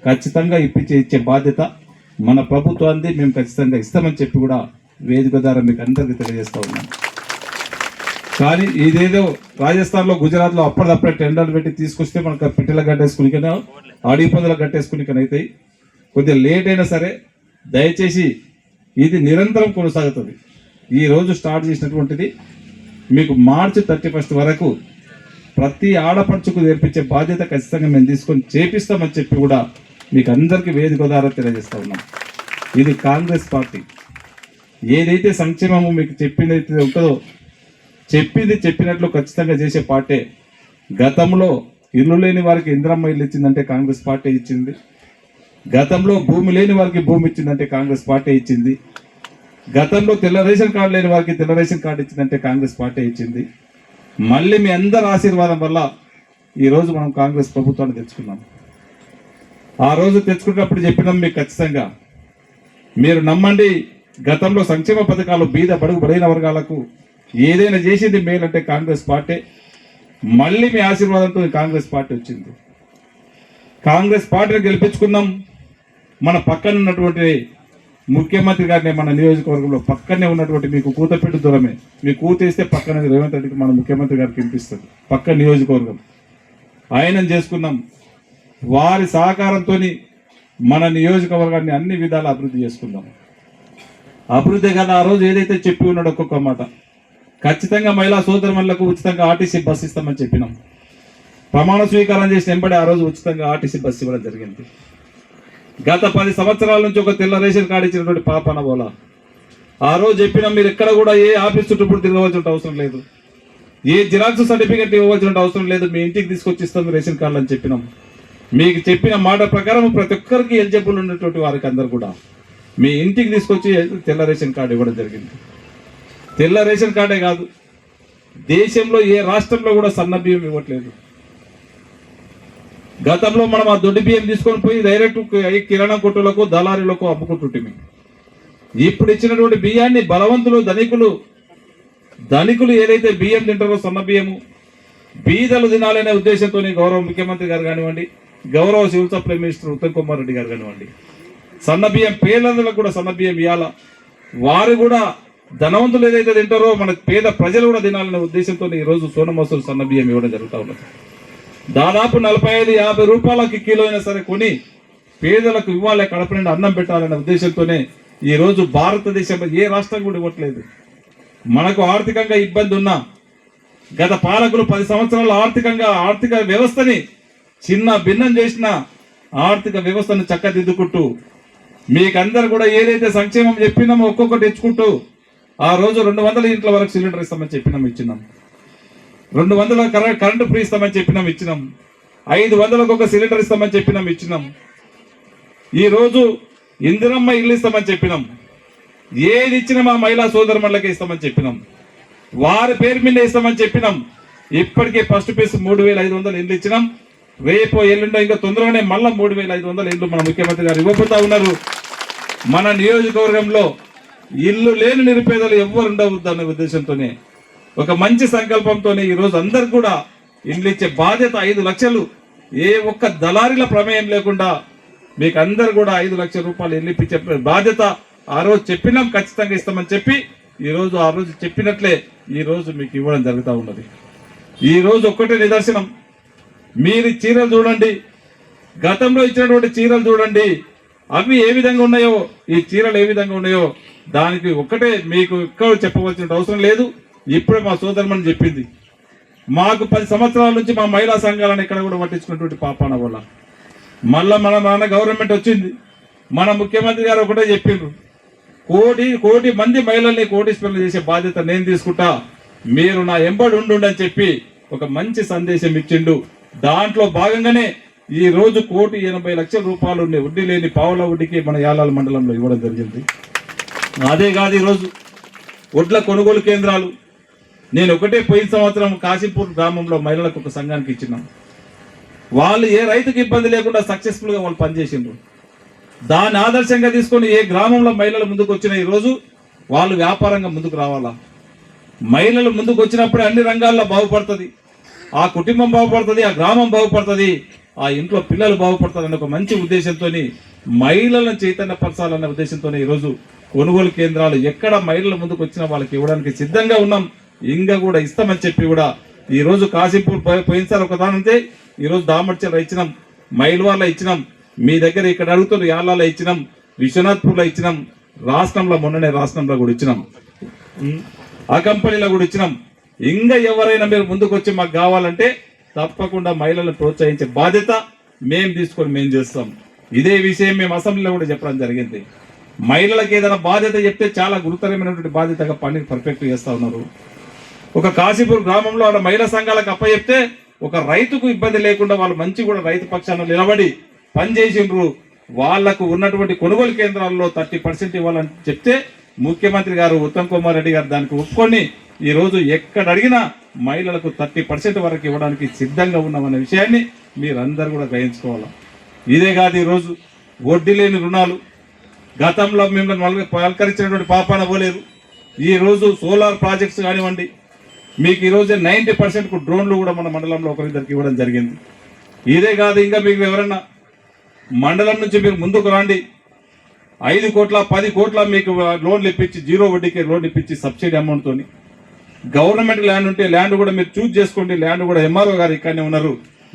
ఖచ్చితంగా ఇచ్చే బాధ్యత మన ప్రభుత్వాన్ని మేము ఖచ్చితంగా ఇస్తామని చెప్పి కూడా వేదిక ద్వారా మీకు అందరికీ తెలియజేస్తూ ఉన్నాం. కానీ ఇదేదో రాజస్థాన్లో గుజరాత్లో అప్పటిదప్పుడే టెండర్లు పెట్టి తీసుకొస్తే మనకు పిట్టెల గట్టేసుకునికైనా అడవి పందుల గట్టేసుకునికైనా అవుతాయి. కొద్దిగా లేట్ అయినా సరే దయచేసి ఇది నిరంతరం కొనసాగుతుంది. ఈరోజు స్టార్ట్ చేసినటువంటిది మీకు మార్చి 31 వరకు ప్రతి ఆడపడుచుకు నేర్పించే బాధ్యత ఖచ్చితంగా మేము తీసుకొని చేపిస్తామని చెప్పి కూడా మీకు అందరికీ వేదిక ద్వారా తెలియజేస్తూ ఉన్నాం. ఇది కాంగ్రెస్ పార్టీ ఏదైతే సంక్షేమము మీకు చెప్పిందైతే ఉంటుందో చెప్పినట్లు ఖచ్చితంగా చేసే పార్టీ. గతంలో ఇల్లు లేని వారికి ఇందిరమ్మ ఇల్లు ఇచ్చిందంటే కాంగ్రెస్ పార్టీ ఇచ్చింది. గతంలో భూమి లేని వారికి భూమి ఇచ్చిందంటే కాంగ్రెస్ పార్టీ ఇచ్చింది. గతంలో తెల్ల రేషన్ కార్డు లేని వారికి తెల్ల రేషన్ కార్డు ఇచ్చిందంటే కాంగ్రెస్ పార్టీ ఇచ్చింది. మళ్ళీ మీ అందరి ఆశీర్వాదం వల్ల ఈరోజు మనం కాంగ్రెస్ ప్రభుత్వాన్ని తెచ్చుకున్నాం. ఆ రోజు తెచ్చుకున్నప్పుడు చెప్పినాం మీకు ఖచ్చితంగా మీరు నమ్మండి, గతంలో సంక్షేమ పథకాలు బీద బడుగు బలైన వర్గాలకు ఏదైనా చేసింది మేలంటే కాంగ్రెస్ పార్టీ. మళ్ళీ మీ ఆశీర్వాదంతో కాంగ్రెస్ పార్టీ వచ్చింది. కాంగ్రెస్ పార్టీని గెలిపించుకున్నాం. మన పక్కన ఉన్నటువంటి ముఖ్యమంత్రి గారిని మన నియోజకవర్గంలో పక్కనే ఉన్నటువంటి మీకు కూతపెట్టు దూరమే, మీ కూతేస్తే పక్కన రేవంత్ రెడ్డికి మన ముఖ్యమంత్రి గారికి వినిపిస్తుంది. పక్క నియోజకవర్గం ఆయనను చేసుకున్నాం. వారి సహకారంతో మన నియోజకవర్గాన్ని అన్ని విధాలు అభివృద్ధి చేసుకుందాం. అభివృద్ధి కదా ఆ రోజు ఏదైతే చెప్పి ఉన్నాడు ఒక్కొక్క మాట, ఖచ్చితంగా మహిళా సోదరులకు ఉచితంగా ఆర్టీసీ బస్సు ఇస్తామని చెప్పినాం. ప్రమాణ స్వీకారం చేసిన వెంబడి ఆ రోజు ఉచితంగా ఆర్టీసీ బస్సు ఇవ్వడం జరిగింది. గత 10 సంవత్సరాల నుంచి ఒక తెల్ల రేషన్ కార్డు ఇచ్చినటువంటి పాపన బోలా. ఆ రోజు చెప్పినాం మీరు ఎక్కడ కూడా ఏ ఆఫీస్ చుట్టూ తిరగవలసిన అవసరం లేదు, ఏ జిరాక్స్ సర్టిఫికెట్ ఇవ్వవలసిన అవసరం లేదు, మీ ఇంటికి తీసుకొచ్చి ఇస్తాం రేషన్ కార్డులు అని చెప్పినాం. మీకు చెప్పిన మాట ప్రకారం ప్రతి ఒక్కరికి ఎలిజిబుల్ ఉన్నటువంటి వారికి అందరు కూడా మీ ఇంటికి తీసుకొచ్చి తెల్ల రేషన్ కార్డు ఇవ్వడం జరిగింది. తెల్ల రేషన్ కార్డే కాదు, దేశంలో ఏ రాష్ట్రంలో కూడా సన్న బియ్యం ఇవ్వట్లేదు. గతంలో మనం ఆ దొడ్డి బియ్యం తీసుకొని పోయి డైరెక్ట్ కిరాణా కొట్టులకు దళారీలకు అమ్ముకుంటుంటే, ఇప్పుడు ఇచ్చినటువంటి బియ్యాన్ని బలవంతులు ధనికులు ఏదైతే బియ్యం తింటారో సన్న బియ్యము బీదలు తినాలనే ఉద్దేశంతో గౌరవ ముఖ్యమంత్రి గారు కానివ్వండి, గౌరవ civil supply minister Uttam Kumar Reddy గారు కానివ్వండి, సన్న బియ్యం పేదలకు కూడా సన్న బియ్యం ఇవ్వాలా, వారు కూడా ధనవంతులు ఏదైతే తింటారో మన పేద ప్రజలు కూడా తినాలనే ఉద్దేశంతో ఈరోజు సోనా మసూరి సన్న బియ్యం ఇవ్వడం జరుగుతూ ఉన్నది. దాదాపు 45-50 రూపాయలకి కిలో అయినా సరే కొని పేదలకు ఇవ్వాలి, కడప నిండా అన్నం పెట్టాలనే ఉద్దేశంతోనే ఈరోజు భారతదేశంలో ఏ రాష్ట్రం కూడా ఇవ్వట్లేదు. మనకు ఆర్థికంగా ఇబ్బంది ఉన్నా గత పాలకులు 10 సంవత్సరాల ఆర్థిక వ్యవస్థని చిన్న భిన్నం చేసిన ఆర్థిక వ్యవస్థను చక్కదిద్దుకుంటూ మీకందరూ కూడా ఏదైతే సంక్షేమం చెప్పినామో ఒక్కొక్కటి తెచ్చుకుంటూ ఆ రోజు 200 ఇంట్ల వరకు సిలిండర్ ఇస్తామని చెప్పినాం, ఇచ్చినాం. 200 కరెంటు ఫ్రీ ఇస్తామని చెప్పినాం, ఇచ్చినాం. 500కు ఒక సిలిండర్ ఇస్తామని చెప్పినాం, ఇచ్చినాం. ఈరోజు ఇందిరమ్మ ఇల్లు ఇస్తామని చెప్పినాం. ఏది ఇచ్చినా మా మహిళా సోదరులకే ఇస్తామని చెప్పినాం, వారి పేరు మీద ఇస్తామని చెప్పినాం. ఇప్పటికే ఫస్ట్ ఫేజ్ 3500 ఇల్లు ఇచ్చినాం. రేపు ఎల్లుండో ఇంకా తొందరగానే మళ్ళా 3500 ఇల్లు మన ముఖ్యమంత్రి గారు ఇవ్వబోతా ఉన్నారు. మన నియోజకవర్గంలో ఇల్లు లేని నిరుపేదలు ఎవ్వరు ఉండవద్దు అనే ఉద్దేశంతోనే ఒక మంచి సంకల్పంతోనే ఈరోజు అందరు కూడా ఇండ్లు ఇచ్చే బాధ్యత 5 లక్షలు ఏ ఒక్క దళారీల ప్రమేయం లేకుండా మీకు అందరు కూడా 5 లక్షల రూపాయలు ఇల్లు ఇప్పించే బాధ్యత ఆ రోజు చెప్పినాం, ఖచ్చితంగా ఇస్తామని చెప్పి ఈరోజు ఆ రోజు చెప్పినట్లే ఈరోజు మీకు ఇవ్వడం జరుగుతూ ఉన్నది. ఈరోజు ఒక్కటే నిదర్శనం, మీరు చీరలు చూడండి, గతంలో ఇచ్చినటువంటి చీరలు చూడండి, అవి ఏ విధంగా ఉన్నాయో ఈ చీరలు ఏ విధంగా ఉన్నాయో దానికి ఒక్కటే మీకు ఎక్కడ చెప్పవలసిన అవసరం లేదు. ఇప్పుడే మా సోదరుమని చెప్పింది, మాకు 10 సంవత్సరాల నుంచి మా మహిళా సంఘాలను ఇక్కడ కూడా పట్టించుకున్నటువంటి పాపాన వల్ల మళ్ళా మన గవర్నమెంట్ వచ్చింది. మన ముఖ్యమంత్రి గారు ఒకటే చెప్పిండ్రు, కోటి మంది మహిళల్ని కోటీశ్వరులు చేసే బాధ్యత నేను తీసుకుంటా, మీరు నా ఎంబడి ఉండుండని చెప్పి ఒక మంచి సందేశం ఇచ్చిండు. దాంట్లో భాగంగానే ఈ రోజు 1,80,00,000 రూపాయలు వడ్డీ లేని పావుల వడ్డీకి మన యాలాల మండలంలో ఇవ్వడం జరిగింది. అదే కాదు, ఈరోజు వడ్ల కొనుగోలు కేంద్రాలు నేను ఒకటే పోయిన సంవత్సరం కాశీపూర్ గ్రామంలో మహిళలకు ఒక సంఘానికి ఇచ్చినాం. వాళ్ళు ఏ రైతుకి ఇబ్బంది లేకుండా సక్సెస్ఫుల్గా వాళ్ళు పనిచేసిండ్రు. దాన్ని ఆదర్శంగా తీసుకొని ఏ గ్రామంలో మహిళలు ముందుకు వచ్చినా ఈరోజు వాళ్ళు వ్యాపారంగా ముందుకు రావాలా. మహిళలు ముందుకు వచ్చినప్పుడే అన్ని రంగాల్లో బాగుపడుతుంది, ఆ కుటుంబం బాగుపడుతుంది, ఆ గ్రామం బాగుపడుతుంది. ఆ ఇంట్లో పిల్లలు బాగుపడతారన్న ఒక మంచి ఉద్దేశంతో మహిళలను చైతన్యపరచాలన్న ఉద్దేశంతో ఈరోజు కొనుగోలు కేంద్రాలు ఎక్కడ మహిళల ముందుకు వచ్చినా వాళ్ళకి ఇవ్వడానికి సిద్ధంగా ఉన్నాం. ఇంకా కూడా ఇస్తామని చెప్పి కూడా ఈ రోజు కాశీపూర్ పోయినసారి ఒకదానంతే, ఈరోజు దామర్చలో ఇచ్చినాం, మైల్వార్లో ఇచ్చినాం, మీ దగ్గర ఇక్కడ అడుగుతున్న యాలాలో ఇచ్చినాం, విశ్వనాథ్పూర్లో ఇచ్చినాం, మొన్ననే రాష్ట్రంలో కూడా ఇచ్చినాం, ఆ కంపెనీలో కూడా ఇచ్చినాం. ఇంకా ఎవరైనా మీరు ముందుకు వచ్చి మాకు కావాలంటే తప్పకుండా మహిళలను ప్రోత్సహించే బాధ్యత మేము తీసుకొని మేము చేస్తాం. ఇదే విషయం మేము అసెంబ్లీలో కూడా చెప్పడం జరిగింది. మహిళలకు ఏదైనా బాధ్యత చెప్తే చాలా గురుతరమైనటువంటి బాధ్యతగా పని పర్ఫెక్ట్ చేస్తా ఉన్నారు. ఒక కాశీపూర్ గ్రామంలో ఆడ మహిళా సంఘాలకు అప్పచెప్తే ఒక రైతుకు ఇబ్బంది లేకుండా వాళ్ళు మంచి కూడా రైతు పక్షాన నిలబడి పనిచేసిండ్రు. వాళ్లకు ఉన్నటువంటి కొనుగోలు కేంద్రాల్లో 30% ఇవ్వాలని చెప్తే ముఖ్యమంత్రి గారు ఉత్తమ్ కుమార్ రెడ్డి గారు దానికి ఒప్పుకొని ఈ రోజు ఎక్కడ అడిగినా మహిళలకు 30% వరకు ఇవ్వడానికి సిద్ధంగా ఉన్నామన్న విషయాన్ని మీరందరూ కూడా గ్రహించుకోవాలి. ఇదే కాదు, ఈరోజు వడ్డీ లేని రుణాలు గతంలో మిమ్మల్ని పలకరించినటువంటి పాపాన పోలేదు. ఈ రోజు సోలార్ ప్రాజెక్ట్స్ కానివ్వండి, మీకు ఈరోజు 90% డ్రోన్లు కూడా మన మండలంలో ఒకరిద్దరికి ఇవ్వడం జరిగింది. ఇదే కాదు, ఇంకా మీకు ఎవరన్నా మండలం నుంచి మీరు ముందుకు రండి, 5 కోట్ల 10 కోట్ల మీకు లోన్లు ఇప్పించి, 0 వడ్డీకి లోన్ ఇప్పించి సబ్సిడీ అమౌంట్తో గవర్నమెంట్ ల్యాండ్ ఉంటే ల్యాండ్ కూడా మీరు చూజ్ చేసుకోండి. ల్యాండ్ కూడా ఎంఆర్ఓ గారు ఇక్కడనే ఉన్నారు,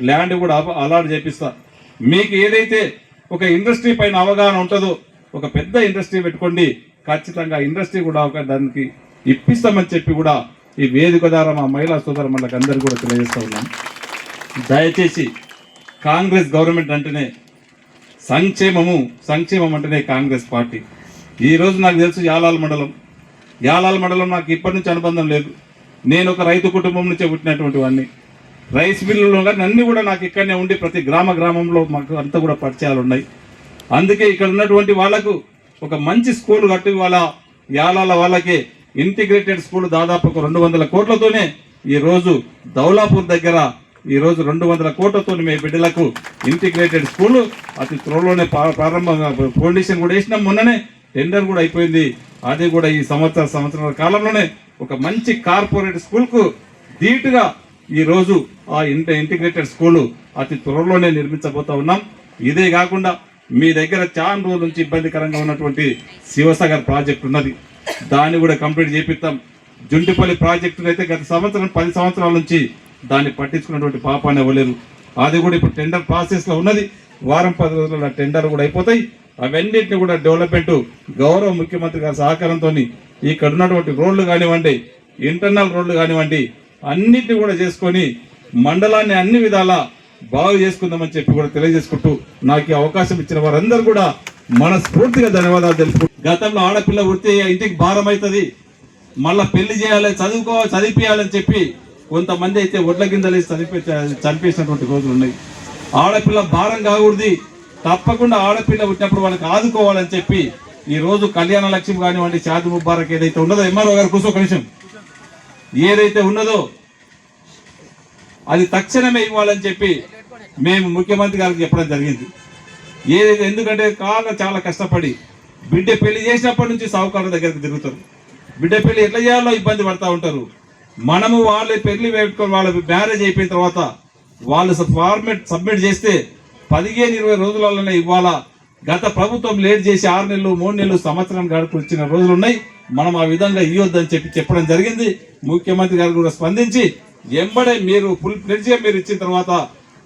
ల్యాండ్ కూడా అలాట్ చేపిస్తా. మీకు ఏదైతే ఒక ఇండస్ట్రీ పైన అవగాహన ఉంటుందో ఒక పెద్ద ఇండస్ట్రీ పెట్టుకోండి, ఖచ్చితంగా ఇండస్ట్రీ కూడా దానికి ఇప్పిస్తామని చెప్పి కూడా ఈ వేదిక ద్వారా మా మహిళా సోదరులకు అందరికీ కూడా తెలియజేస్తా ఉన్నాం. దయచేసి కాంగ్రెస్ గవర్నమెంట్ అంటేనే సంక్షేమం అంటేనే కాంగ్రెస్ పార్టీ. ఈరోజు నాకు తెలుసు యాలాల్ మండలం నాకు ఇప్పటి నుంచి అనుబంధం లేదు. నేను ఒక రైతు కుటుంబం నుంచే పుట్టినటువంటి వాడిని. రైస్ మిల్లులో కానీ అన్నీ కూడా నాకు ఇక్కడనే ఉండి ప్రతి గ్రామంలో మాకు అంతా కూడా పరిచయాలు ఉన్నాయి. అందుకే ఇక్కడ ఉన్నటువంటి వాళ్లకు ఒక మంచి స్కూల్ కట్టి వాళ్ళ యాలాల వాళ్ళకి ఇంటిగ్రేటెడ్ స్కూల్ దాదాపు 200 కోట్లతోనే ఈరోజు దౌలాపూర్ దగ్గర ఈరోజు 200 కోట్లతో మీ బిడ్డలకు ఇంటిగ్రేటెడ్ స్కూల్ అతి త్వరలోనే ప్రారంభంగా ఫౌండేషన్ కూడా వేసినాం. మొన్ననే టెండర్ కూడా అయిపోయింది. అది కూడా ఈ సంవత్సరాల కాలంలోనే ఒక మంచి కార్పొరేట్ స్కూల్కు ధీటుగా ఈరోజు ఆ ఇంటిగ్రేటెడ్ స్కూల్ అతి త్వరలోనే నిర్మించబోతా ఉన్నాం. ఇదే కాకుండా మీ దగ్గర చాలా రోజుల నుంచి ఇబ్బందికరంగా ఉన్నటువంటి శివసాగర్ ప్రాజెక్ట్ ఉన్నది, దాన్ని కూడా కంప్లీట్ చేపిస్తాం. జుంటిపల్లి ప్రాజెక్టు అయితే గత 10 సంవత్సరాల నుంచి దాన్ని పట్టించుకున్నటువంటి పాపాన్ని ఇవ్వలేరు. అది కూడా ఇప్పుడు టెండర్ ప్రాసెస్లో ఉన్నది. వారం 10 రోజుల టెండర్ కూడా అయిపోతాయి. అవన్నింటినీ కూడా డెవలప్మెంట్ గౌరవ ముఖ్యమంత్రి గారి సహకారంతో ఇక్కడ ఉన్నటువంటి రోడ్లు కానివ్వండి, ఇంటర్నల్ రోడ్లు కానివ్వండి, అన్నింటినీ కూడా చేసుకొని మండలాన్ని అన్ని విధాలా బాగు చేసుకుందామని చెప్పి కూడా తెలియజేసుకుంటూ నాకు ఈ అవకాశం ఇచ్చిన వారందరూ కూడా మనస్ఫూర్తిగా ధన్యవాదాలు తెలుపు. గతంలో ఆడపిల్ల పుడితే ఇంటికి భారం అవుతుంది, మళ్ళా పెళ్లి చేయాలి, చదివించాలని చెప్పి కొంతమంది అయితే ఒడ్ల కిందలు చనిపేసినటువంటి రోజులు ఉన్నాయి. ఆడపిల్ల భారం కాకూడదు, తప్పకుండా ఆడపిల్ల పుట్టినప్పుడు వాళ్ళకి ఆదుకోవాలని చెప్పి ఈ రోజు కళ్యాణ లక్ష్మి కానివ్వండి, షాదీ ముబారక్ ఏదైతే ఉన్నదో, ఎంఆర్ఓ గారు కూర్చో కనీసం ఏదైతే ఉన్నదో అది తక్షణమే ఇవ్వాలని చెప్పి మేము ముఖ్యమంత్రి గారికి చెప్పడం జరిగింది. ఏదైతే ఎందుకంటే చాలా కష్టపడి బిడ్డ పెళ్లి చేసినప్పటి నుంచి సావుకారుల దగ్గరికి తిరుగుతారు. బిడ్డ పెళ్లి ఎట్లా చేయాలో ఇబ్బంది పడతా ఉంటారు. మనము వాళ్ళు పెళ్లి పెట్టుకొని వాళ్ళ మ్యారేజ్ అయిపోయిన తర్వాత వాళ్ళు ఫార్మేట్ సబ్మిట్ చేస్తే 15-20 రోజులలోనే ఇవ్వాలా. గత ప్రభుత్వం లేట్ చేసి 6 నెలలు 3 నెలలు సంవత్సరం గడుపు ఇచ్చిన రోజులు ఉన్నాయి. మనం ఆ విధంగా ఇవ్వద్దని చెప్పడం జరిగింది. ముఖ్యమంత్రి గారు కూడా స్పందించి ఎంబడే మీరు ఫుల్ ప్లెడ్జ్గా మీరు ఇచ్చిన తర్వాత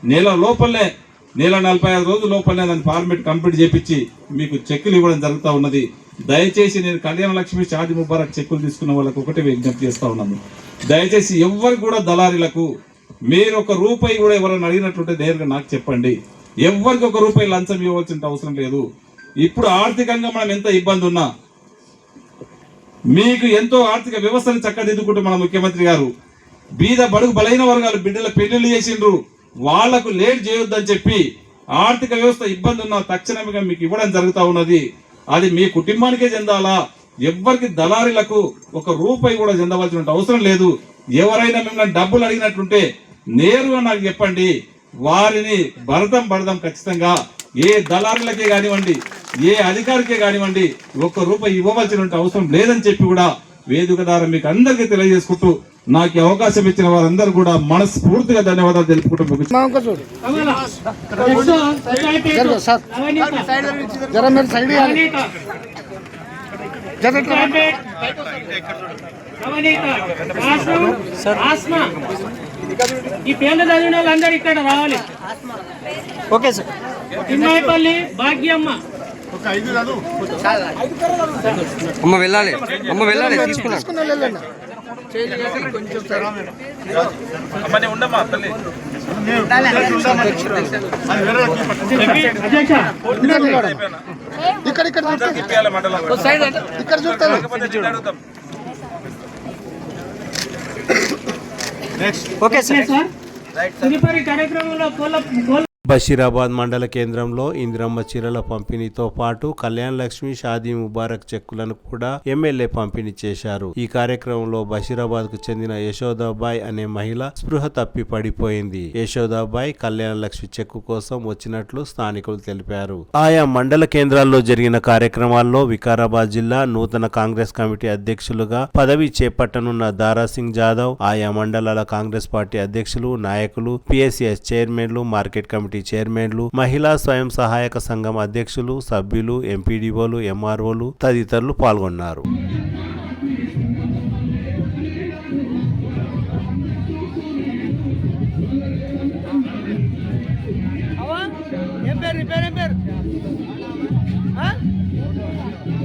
నెల 45 రోజుల లోపలనే దాని ఫార్మేట్ కంప్లీట్ చేపించి మీకు చెక్కులు ఇవ్వడం జరుగుతూ ఉన్నది. దయచేసి నేను కళ్యాణ లక్ష్మి, షాదీ ముబారక్ చెక్కులు తీసుకున్న వాళ్ళకు ఒకటే విజ్ఞప్తి చేస్తా ఉన్నాను. దయచేసి ఎవరు కూడా దళారీలకు మీరు 1 రూపాయి కూడా ఎవరైనా అడిగినట్లుంటే నేరుగా నాకు చెప్పండి. ఎవరికి 1 రూపాయి లంచం ఇవ్వాల్సిన అవసరం లేదు. ఇప్పుడు ఆర్థికంగా మనం ఎంత ఇబ్బంది ఉన్నా మీకు ఎంతో ఆర్థిక వ్యవస్థను చక్కదిద్దుకుంటూ మన ముఖ్యమంత్రి గారు బీద బడుగు బలైన వర్గాలు బిడ్డల పెళ్లిళ్ళు చేసిండ్రు, వాళ్లకు లేట్ చేయొద్దని చెప్పి ఆర్థిక వ్యవస్థ ఇబ్బంది ఉన్నా తక్షణంగా మీకు ఇవ్వడం జరుగుతూ ఉన్నది. అది మీ కుటుంబానికే చెందాలా, ఎవ్వరికి దళారీలకు 1 రూపాయి కూడా చెందవలసిన అవసరం లేదు. ఎవరైనా మిమ్మల్ని డబ్బులు అడిగినట్లుంటే నేరుగా నాకు చెప్పండి, వారిని భరతం ఖచ్చితంగా ఏ దళారులకే కానివ్వండి, ఏ అధికారికే కానివ్వండి 1 రూపాయి ఇవ్వవలసిన అవసరం లేదని చెప్పి కూడా వేదిక ద్వారా మీకు అందరికీ తెలియజేసుకుంటూ నాకు ఈ అవకాశం ఇచ్చిన వారందరూ కూడా మనస్ఫూర్తిగా ధన్యవాదాలు తెలుపుకుంటూ ఈ పేర్లు చదివిన వాళ్ళందరూ ఇక్కడ రావాలి. Okay sir. తిమ్మాయిపల్లి భాగ్యమ్మ. అమ్మ వెళ్ళాలి తీసుకున్నాను. ఉండమ్మా తల్లి ఓకే సార్. తదుపరి కార్యక్రమంలో బషీరాబాద్ మండల కేంద్రంలో ఇందిరమ్మ చీరల పంపిణీతో పాటు కళ్యాణ్ లక్ష్మి షాదీ ముబారక్ చెక్కులను కూడా ఎమ్మెల్యే పంపిణీ చేశారు. ఈ కార్యక్రమంలో బషీరాబాద్ కు చెందిన యశోదాబాయ్ అనే మహిళ స్పృహ తప్పి పడిపోయింది. యశోదాబాయ్ కళ్యాణ్ లక్ష్మి చెక్కు కోసం వచ్చినట్లు స్థానికులు తెలిపారు. ఆయా మండల కేంద్రాల్లో జరిగిన కార్యక్రమాల్లో వికారాబాద్ జిల్లా నూతన కాంగ్రెస్ కమిటీ అధ్యక్షులుగా పదవి చేపట్టనున్న దారాసింగ్ జాదవ్, ఆయా మండలాల కాంగ్రెస్ పార్టీ అధ్యక్షులు, నాయకులు, పిఎస్సిఎస్ చైర్మన్లు, మార్కెట్ కమిటీ చైర్మన్లు, మహిళా స్వయం సహాయక సంఘం అధ్యక్షులు, సభ్యులు, ఎంపీడీఓలు, ఎంఆర్ఓలు తదితరులు పాల్గొన్నారు.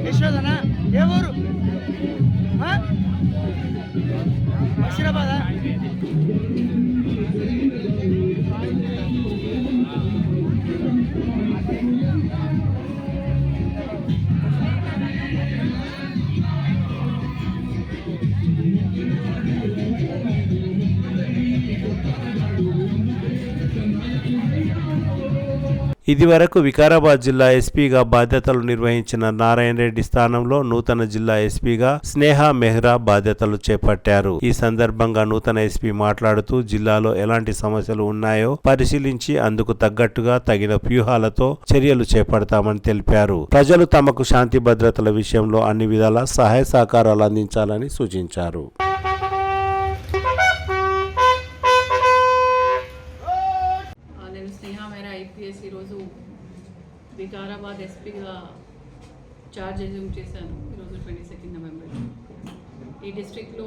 యశోదనా ఏ ఊరు? బషీరాబాదా? ఇదివరకు వికారాబాద్ జిల్లా ఎస్పీగా బాధ్యతలు నిర్వహించిన నారాయణ రెడ్డి స్థానంలో నూతన జిల్లా ఎస్పీగా స్నేహ మెహ్రా బాధ్యతలు చేపట్టారు. ఈ సందర్భంగా నూతన ఎస్పీ మాట్లాడుతూ జిల్లాలో ఎలాంటి సమస్యలు ఉన్నాయో పరిశీలించి అందుకు తగ్గట్టుగా తగిన వ్యూహాలతో చర్యలు చేపడతామని తెలిపారు. ప్రజలు తమకు శాంతి భద్రతల విషయంలో అన్ని విధాల సహాయ సహకారాలు అందించాలని సూచించారు. ఈరోజు వికారాబాద్ ఎస్పీగా చార్జ్ అజ్యూమ్ చేశాను. ఈరోజు 22 నవంబర్. ఈ డిస్ట్రిక్ట్లో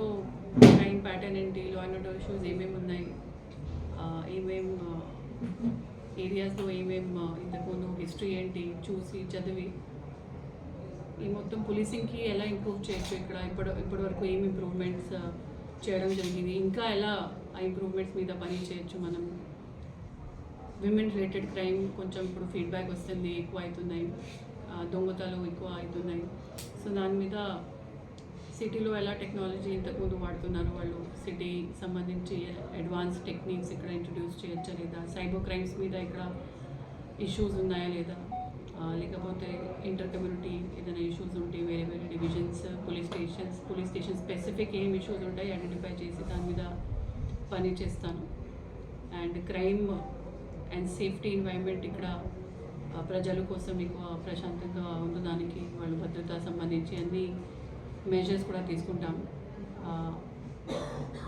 క్రైమ్ ప్యాటర్న్ ఏంటి, లా అండ్ ఆర్డర్ ఇష్యూస్ ఏమేమి ఉన్నాయి, ఏమేం ఏరియాస్లో ఇంతకుముందు హిస్టరీ ఏంటి చూసి చదివి ఈ మొత్తం పోలీసింగ్కి ఎలా ఇంప్రూవ్ చేయొచ్చు, ఇక్కడ ఇప్పటి వరకు ఏం ఇంప్రూవ్మెంట్స్ చేయడం జరిగింది, ఇంకా ఎలా ఆ ఇంప్రూవ్మెంట్స్ మీద పని చేయొచ్చు. మనం విమెన్ రిలేటెడ్ క్రైమ్ కొంచెం ఇప్పుడు ఫీడ్బ్యాక్ వస్తుంది, ఎక్కువ అవుతున్నాయి, దొంగతనాలు ఎక్కువ అవుతున్నాయి. సో దాని మీద సిటీలో ఎలా టెక్నాలజీ ఇంతకుముందు వాడుతున్నారు వాళ్ళు, సిటీ సంబంధించి అడ్వాన్స్ టెక్నిక్స్ ఇక్కడ ఇంట్రడ్యూస్ చేయొచ్చా లేదా, సైబర్ క్రైమ్స్ మీద ఇక్కడ ఇష్యూస్ ఉన్నాయా లేదా, లేకపోతే ఇంటర్ కమ్యూనిటీ ఏదైనా ఇష్యూస్ ఉంటే వేరే వేరే డివిజన్స్, పోలీస్ స్టేషన్ స్పెసిఫిక్ ఏం ఇష్యూస్ ఉంటాయి ఐడెంటిఫై చేసి దాని మీద పని చేస్తాను. And crime and safety environment ఇక్కడ ప్రజల కోసం ఎక్కువ ప్రశాంతంగా ఉండడానికి వాళ్ళు భద్రత సంబంధించి అన్ని మెజర్స్ కూడా తీసుకుంటాం.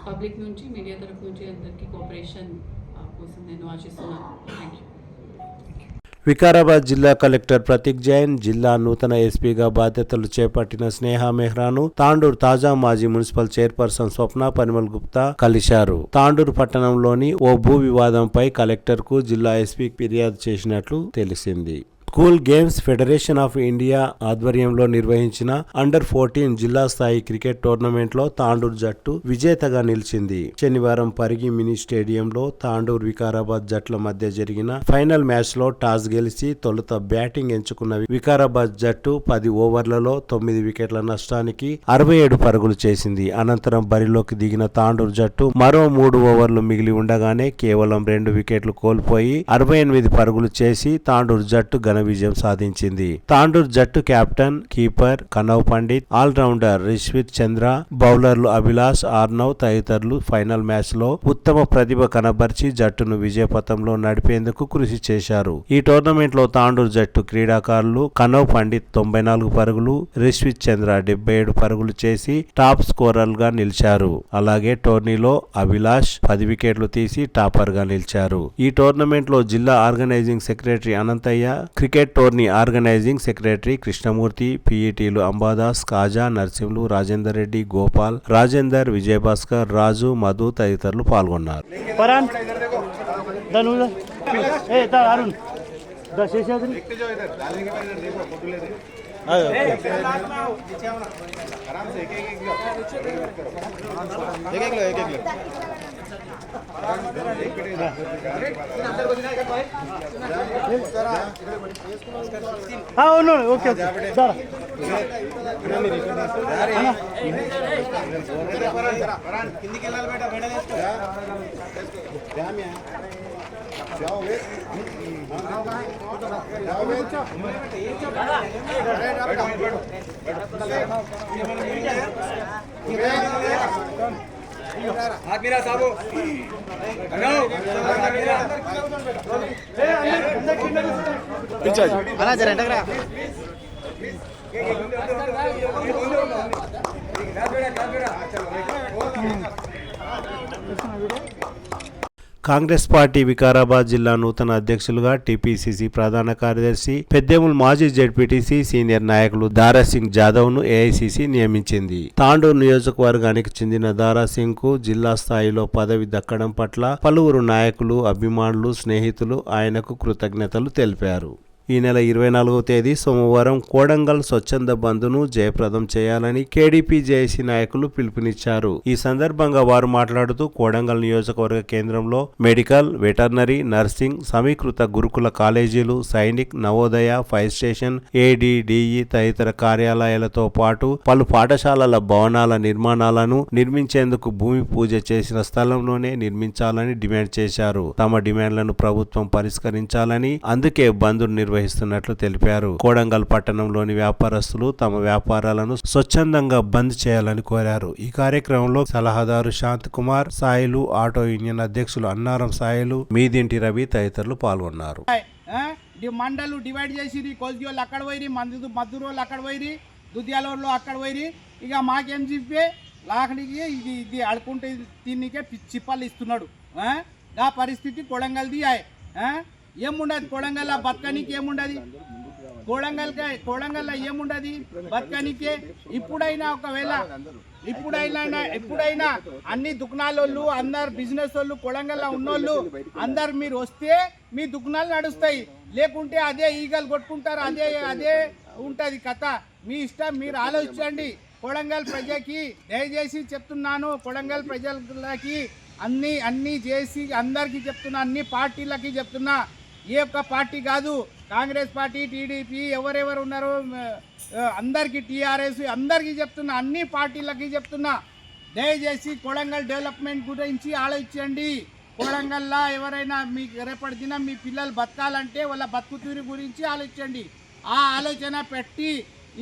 పబ్లిక్ నుంచి, మీడియా తరఫు నుంచి అందరికీ కోఆపరేషన్ కోసం నేను ఆశిస్తున్నాను. Thank you. వికారాబాద్ జిల్లా కలెక్టర్ ప్రతీక్ జైన్, జిల్లా నూతన ఎస్పీగా బాధ్యతలు చేపట్టిన స్నేహ మెహ్రాను తాండూరు తాజా మాజీ మున్సిపల్ చైర్పర్సన్ స్వప్న పరిమల్ గుప్తా కలిశారు. తాండూరు పట్టణంలోని ఓ భూ వివాదంపై కలెక్టర్ కు జిల్లా ఎస్పీ ఫిర్యాదు చేసినట్లు తెలిసింది. School games federation of India ఆధ్వర్యంలో నిర్వహించిన అండర్-14 జిల్లా స్థాయి క్రికెట్ టోర్నమెంట్లో తాండూరు జట్టు విజేతగా నిలిచింది. శనివారం పరిగి మినీ స్టేడియంలో తాండూరు వికారాబాద్ జట్ల మధ్య జరిగిన ఫైనల్ మ్యాచ్ లో టాస్ గెలిచి తొలుత బ్యాటింగ్ ఎంచుకున్న వికారాబాద్ జట్టు 10 ఓవర్లలో 9 వికెట్ల నష్టానికి 67 పరుగులు చేసింది. అనంతరం బరిలోకి దిగిన తాండూరు జట్టు మరో 3 ఓవర్లు మిగిలి ఉండగానే కేవలం 2 వికెట్లు కోల్పోయి 68 పరుగులు చేసి తాండూరు జట్టు ఘన విజయం సాధించింది. తాండూర్ జట్టు captain, keeper కనవ్ Pandit, allrounder Rishvith చంద్ర, బౌలర్లు అభిలాష్, ఆర్నవ్ తదితరులు ఫైనల్ మ్యాచ్ లో ఉత్తమ ప్రతిభ కనబర్చి జట్టును విజయపథంలో నడిపేందుకు కృషి చేశారు. ఈ టోర్నమెంట్ లో తాండూర్ జట్టు క్రీడాకారులు కనవ్ పండిత్ 94 పరుగులు, రిష్విత్ చంద్ర 77 పరుగులు చేసి టాప్ స్కోరర్ గా నిలిచారు. అలాగే టోర్నీలో అభిలాష్ 10 వికెట్లు తీసి టాపర్ గా నిలిచారు. ఈ టోర్నమెంట్ లో జిల్లా organising secretary Anantayya, cricket tourney organising secretary Krishnamurthy, పీఈటీలు అంబాదాస్, కాజా, నర్సింహులు, రాజేందర్ రెడ్డి, గోపాల్, రాజేందర్, విజయభాస్కర్, రాజు, మధు తదితరులు పాల్గొన్నారు. కాంగ్రెస్ పార్టీ వికారాబాద్ జిల్లా నూతన అధ్యక్షులుగా టీపీసీసీ ప్రధాన కార్యదర్శి పెద్దేముల్ మాజీ జెడ్పీటీసీ సీనియర్ నాయకులు దారాసింగ్ జాదవ్ ను ఏఐసీసీ నియమించింది. తాండూరు నియోజకవర్గానికి చెందిన దారాసింగ్ కు జిల్లా స్థాయిలో పదవి దక్కడం పట్ల పలువురు నాయకులు, అభిమానులు, స్నేహితులు ఆయనకు కృతజ్ఞతలు తెలిపారు. ఈ నెల 24వ తేదీ సోమవారం కోడంగల్ స్వచ్ఛంద బంద్ను జయప్రదం చేయాలని కేడీపీ జేఏసీ నాయకులు పిలుపునిచ్చారు. ఈ సందర్భంగా వారు మాట్లాడుతూ కోడంగల్ నియోజకవర్గ కేంద్రంలో మెడికల్, వెటర్నరీ, నర్సింగ్, సమీకృత గురుకుల కాలేజీలు, సైనిక్, నవోదయ, ఫైర్ స్టేషన్, ఏడీడీఈ తదితర కార్యాలయాలతో పాటు పలు పాఠశాలల భవనాల నిర్మాణాలను నిర్మించేందుకు భూమి పూజ చేసిన స్థలంలోనే నిర్మించాలని డిమాండ్ చేశారు. తమ డిమాండ్లను ప్రభుత్వం పరిష్కరించాలని అందుకే బంద్ నిర్వహిస్తున్నట్లు తెలిపారు. కోడంగల్ పట్టణంలోని వ్యాపారస్తులు తమ వ్యాపారాలను స్వచ్ఛందంగా బంద్ చేయాలని కోరారు. ఈ కార్యక్రమంలో సలహాదారు శాంత్ కుమార్, సాయిలు, ఆటో యూనియన్ అధ్యక్షులు అన్నారం సాయిలు, మీదింటి రవి తదితరులు పాల్గొన్నారు. మండలు డివైడ్ చేసి కోల్జోళ్ళు అక్కడ పోయి, మద్దూరోళ్ళు అక్కడ పోయి, దుద్యాలలో అక్కడ పోయి, ఇక మాకేం చెప్పి లాకడికి ఇది అడుకుంటే తిన్నికే చిప్పలు ఇస్తున్నాడు. ఆ పరిస్థితి కొడంగల్ది. ఏముండదు కొడంగల్ బతకనికి, ఏముండదు కొడంగల్లో ఏముండదు బతకనికే. ఎప్పుడైనా అన్ని దుకాణాలు అందరు బిజినెస్ వాళ్ళు కొడంగల్లో ఉన్నోళ్ళు అందరు మీరు వస్తే మీ దుకాణాలు నడుస్తాయి, లేకుంటే అదే ఈగలు కొట్టుకుంటారు, అదే ఉంటుంది కథ. మీ ఇష్టం, మీరు ఆలోచించండి. కొడంగల్ ప్రజకి దయచేసి చెప్తున్నాను, కొడంగల్ ప్రజలకి అన్ని చేసి అందరికీ చెప్తున్నా, అన్ని పార్టీలకి చెప్తున్నా. ఏ ఒక్క పార్టీ కాదు, కాంగ్రెస్ పార్టీ, టీడీపీ, ఎవరెవరు ఉన్నారో అందరికీ, టీఆర్ఎస్ అందరికీ చెప్తున్నా, అన్ని పార్టీలకి చెప్తున్నా. దయచేసి కొడంగల్ డెవలప్మెంట్ గురించి ఆలోచించండి. కొడంగల్లో ఎవరైనా మీకు రేపటి దినం మీ పిల్లలు బతకాలంటే వాళ్ళ బతుకుతీరు గురించి ఆలోచించండి. ఆ ఆలోచన పెట్టి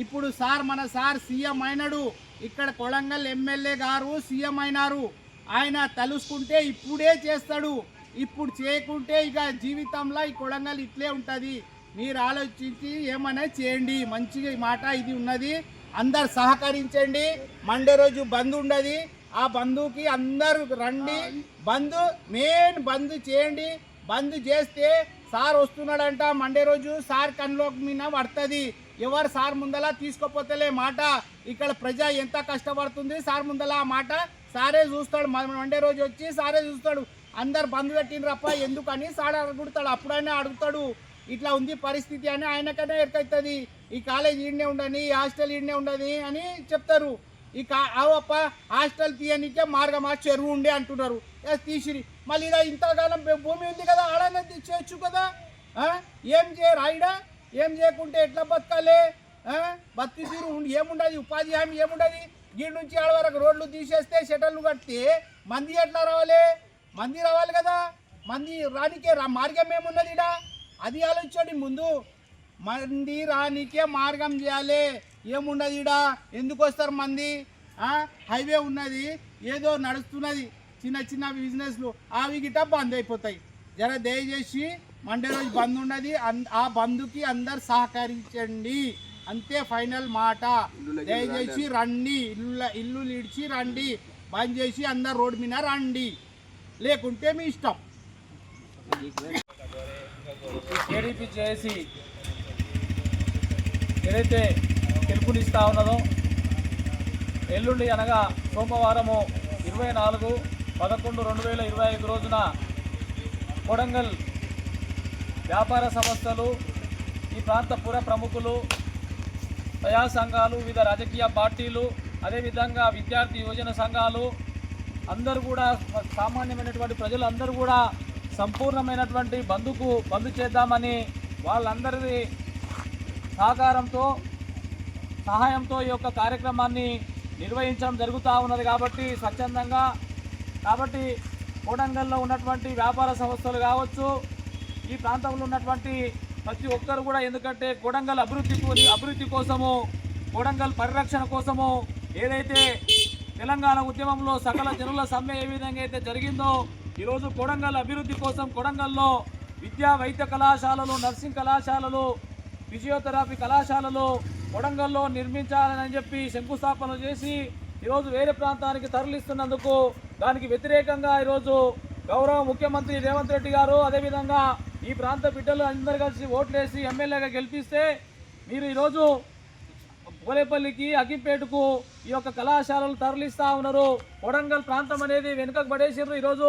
ఇప్పుడు మన సార్ సీఎం అయినాడు, ఇక్కడ కొడంగల్ ఎమ్మెల్యే గారు సీఎం అయినారు. ఆయన తలుసుకుంటే ఇప్పుడే చేస్తాడు, ఇప్పుడు చేయకుంటే ఇక జీవితంలో ఈ కొడంగల్ ఇట్లే ఉంటుంది. మీరు ఆలోచించి ఏమైనా చేయండి. మంచిగా మాట ఇది ఉన్నది, అందరు సహకరించండి. మండే రోజు బంద్ ఉండదు, ఆ బంధుకి అందరూ రండి. మెయిన్ బంద్ చేయండి. బంద్ చేస్తే సార్ వస్తున్నాడంట, మండే రోజు సార్ కన్లో మీద పడుతుంది. ఎవరు సార్ ముందలా తీసుకోపోతలే మాట. ఇక్కడ ప్రజ ఎంత కష్టపడుతుంది సార్ ముందలా ఆ మాట సారే చూస్తాడు. మండే రోజు వచ్చి సారే చూస్తాడు. అందరు బంద్ పెట్టినరప్ప ఎందుకని సార్ అడుగుతాడు, అప్పుడైనా అడుగుతాడు. ఇట్లా ఉంది పరిస్థితి అని ఆయనకైనా ఎక్కవుతుంది. ఈ కాలేజ్ ఈడనే ఉండని, ఈ హాస్టల్ ఈడనే ఉండని అని చెప్తారు. అవప్ప హాస్టల్ తీయనికే మార్గమా చెరువు ఉండే అంటున్నారు, తీసిరి. మళ్ళీ ఇలా ఇంతకాలం భూమి ఉంది కదా, ఆడనే చేయొచ్చు కదా. ఏం చేయరు ఆయిడ, ఏం చేయకుంటే ఎట్లా బతకాలి? బతికి తీరు ఏముండదు, ఉపాధి హామీ ఏముండదు. గీడి నుంచి ఆడ వరకు రోడ్లు తీసేస్తే షటర్లు కడితే మంది ఎట్లా రావాలి? మంది రావాలి కదా. మంది రానికే మార్గం ఏమున్నది ఇడా, అది ఆలోచించండి ముందు. మంది రానికే మార్గం చేయాలి. ఏమున్నది ఈడ, ఎందుకు వస్తారు మంది? హైవే ఉన్నది, ఏదో నడుస్తున్నది, చిన్న చిన్న బిజినెస్లు అవి గిట్ట బంద్ అయిపోతాయి. జర దయచేసి మండే రోజు బంద్ ఉన్నది, ఆ బంద్కి అందరు సహకరించండి అంతే, ఫైనల్ మాట. దయచేసి రండి, ఇల్లు ఇడిచి రండి, బంద్ చేసి అందరు రోడ్డు మీద రండి, లేకుంటే మీ ఇష్టం. కేడీపీ చేసి ఏదైతే పిలుపునిస్తా ఉన్నదో, ఎల్లుండి అనగా సోమవారము 24/11/2025 రోజున కొడంగల్ వ్యాపార సంస్థలు, ఈ ప్రాంత పుర ప్రముఖులు, ప్రజా సంఘాలు, వివిధ రాజకీయ పార్టీలు, అదేవిధంగా విద్యార్థి యువజన సంఘాలు అందరూ కూడా, సామాన్యమైనటువంటి ప్రజలందరూ కూడా సంపూర్ణమైనటువంటి బంద్ చేద్దామని వాళ్ళందరి సహకారంతో సహాయంతో ఈ యొక్క కార్యక్రమాన్ని నిర్వహించడం జరుగుతూ ఉన్నది. కాబట్టి స్వచ్ఛందంగా, కాబట్టి కొడంగల్లో ఉన్నటువంటి వ్యాపార సంస్థలు కావచ్చు, ఈ ప్రాంతంలో ఉన్నటువంటి ప్రతి ఒక్కరు కూడా, ఎందుకంటే కొడంగల్ అభివృద్ధి కోసము, కొడంగల్ పరిరక్షణ కోసము ఏదైతే తెలంగాణ ఉద్యమంలో సకల జనుల సమ్మె ఏ విధంగా అయితే జరిగిందో, ఈరోజు కొడంగల్ అభివృద్ధి కోసం కొడంగల్లో విద్యా వైద్య కళాశాలలు, నర్సింగ్ కళాశాలలు, ఫిజియోథెరపీ కళాశాలలు కొడంగల్లో నిర్మించాలని చెప్పి శంకుస్థాపన చేసి ఈరోజు వేరే ప్రాంతానికి తరలిస్తున్నందుకు దానికి వ్యతిరేకంగా ఈరోజు గౌరవ ముఖ్యమంత్రి రేవంత్ రెడ్డి గారు, అదేవిధంగా ఈ ప్రాంత బిడ్డలు అందరు కలిసి ఓట్లేసి ఎమ్మెల్యేగా గెలిపిస్తే మీరు ఈరోజు పోలేపల్లికి, అకింపేటకు ఈ యొక్క కళాశాలలు తరలిస్తూ ఉన్నారు. కొడంగల్ ప్రాంతం అనేది వెనుకకు పడేసారు ఈరోజు.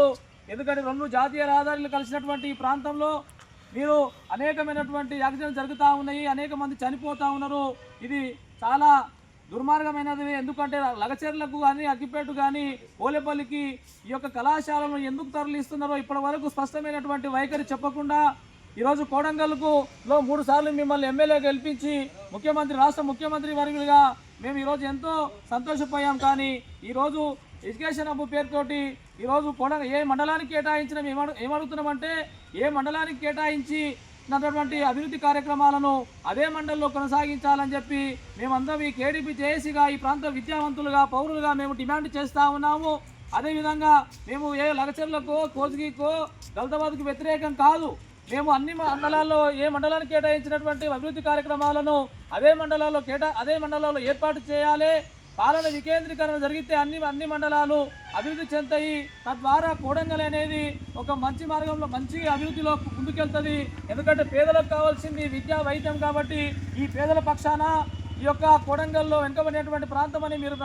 ఎందుకంటే 2 జాతీయ రహదారులు కలిసినటువంటి ఈ ప్రాంతంలో మీరు అనేకమైనటువంటి యాక్సిడెంట్లు జరుగుతూ ఉన్నాయి, అనేక మంది చనిపోతూ ఉన్నారు. ఇది చాలా దుర్మార్గమైనది. ఎందుకంటే లగచెర్లకు కానీ, అక్కిపేట కానీ, పోలేపల్లికి ఈ యొక్క కళాశాలను ఎందుకు తరలిస్తున్నారో ఇప్పటి వరకు స్పష్టమైనటువంటి వైఖరి చెప్పకుండా ఈరోజు కొడంగల్కు 3 సార్లు మిమ్మల్ని ఎమ్మెల్యే గెలిపించి రాష్ట్ర ముఖ్యమంత్రి వర్యులుగా మేము ఈరోజు ఎంతో సంతోషపోయాం. కానీ ఈరోజు ఎడ్యుకేషన్ హబ్ పేరుతోటి ఈరోజు ఏ మండలానికి కేటాయించిన ఏమడుగుతున్నామంటే, ఏ మండలానికి కేటాయించినటువంటి అభివృద్ధి కార్యక్రమాలను అదే మండలంలో కొనసాగించాలని చెప్పి మేమందరం ఈ కేడీపీ జేఏసీగా, ఈ ప్రాంత విద్యావంతులుగా, పౌరులుగా మేము డిమాండ్ చేస్తూ ఉన్నాము. అదేవిధంగా మేము ఏ లగచెర్లకో, కోసిగికో, దళితాబాద్కు వ్యతిరేకం కాదు. మేము అన్ని మండలాల్లో ఏ మండలానికి కేటాయించినటువంటి అభివృద్ధి కార్యక్రమాలను అదే మండలాల్లో ఏర్పాటు చేయాలి. పాలన వికేంద్రీకరణ జరిగితే అన్ని మండలాలు అభివృద్ధి చెందుతాయి. తద్వారా కొడంగల్ అనేది ఒక మంచి మార్గంలో, మంచి అభివృద్ధిలో ముందుకెళ్తుంది. ఎందుకంటే పేదలకు కావాల్సింది విద్యా, వైద్యం. కాబట్టి ఈ పేదల పక్షాన ఈ యొక్క కొడంగల్లో వెనుకబడినటువంటి ప్రాంతం అని మీరు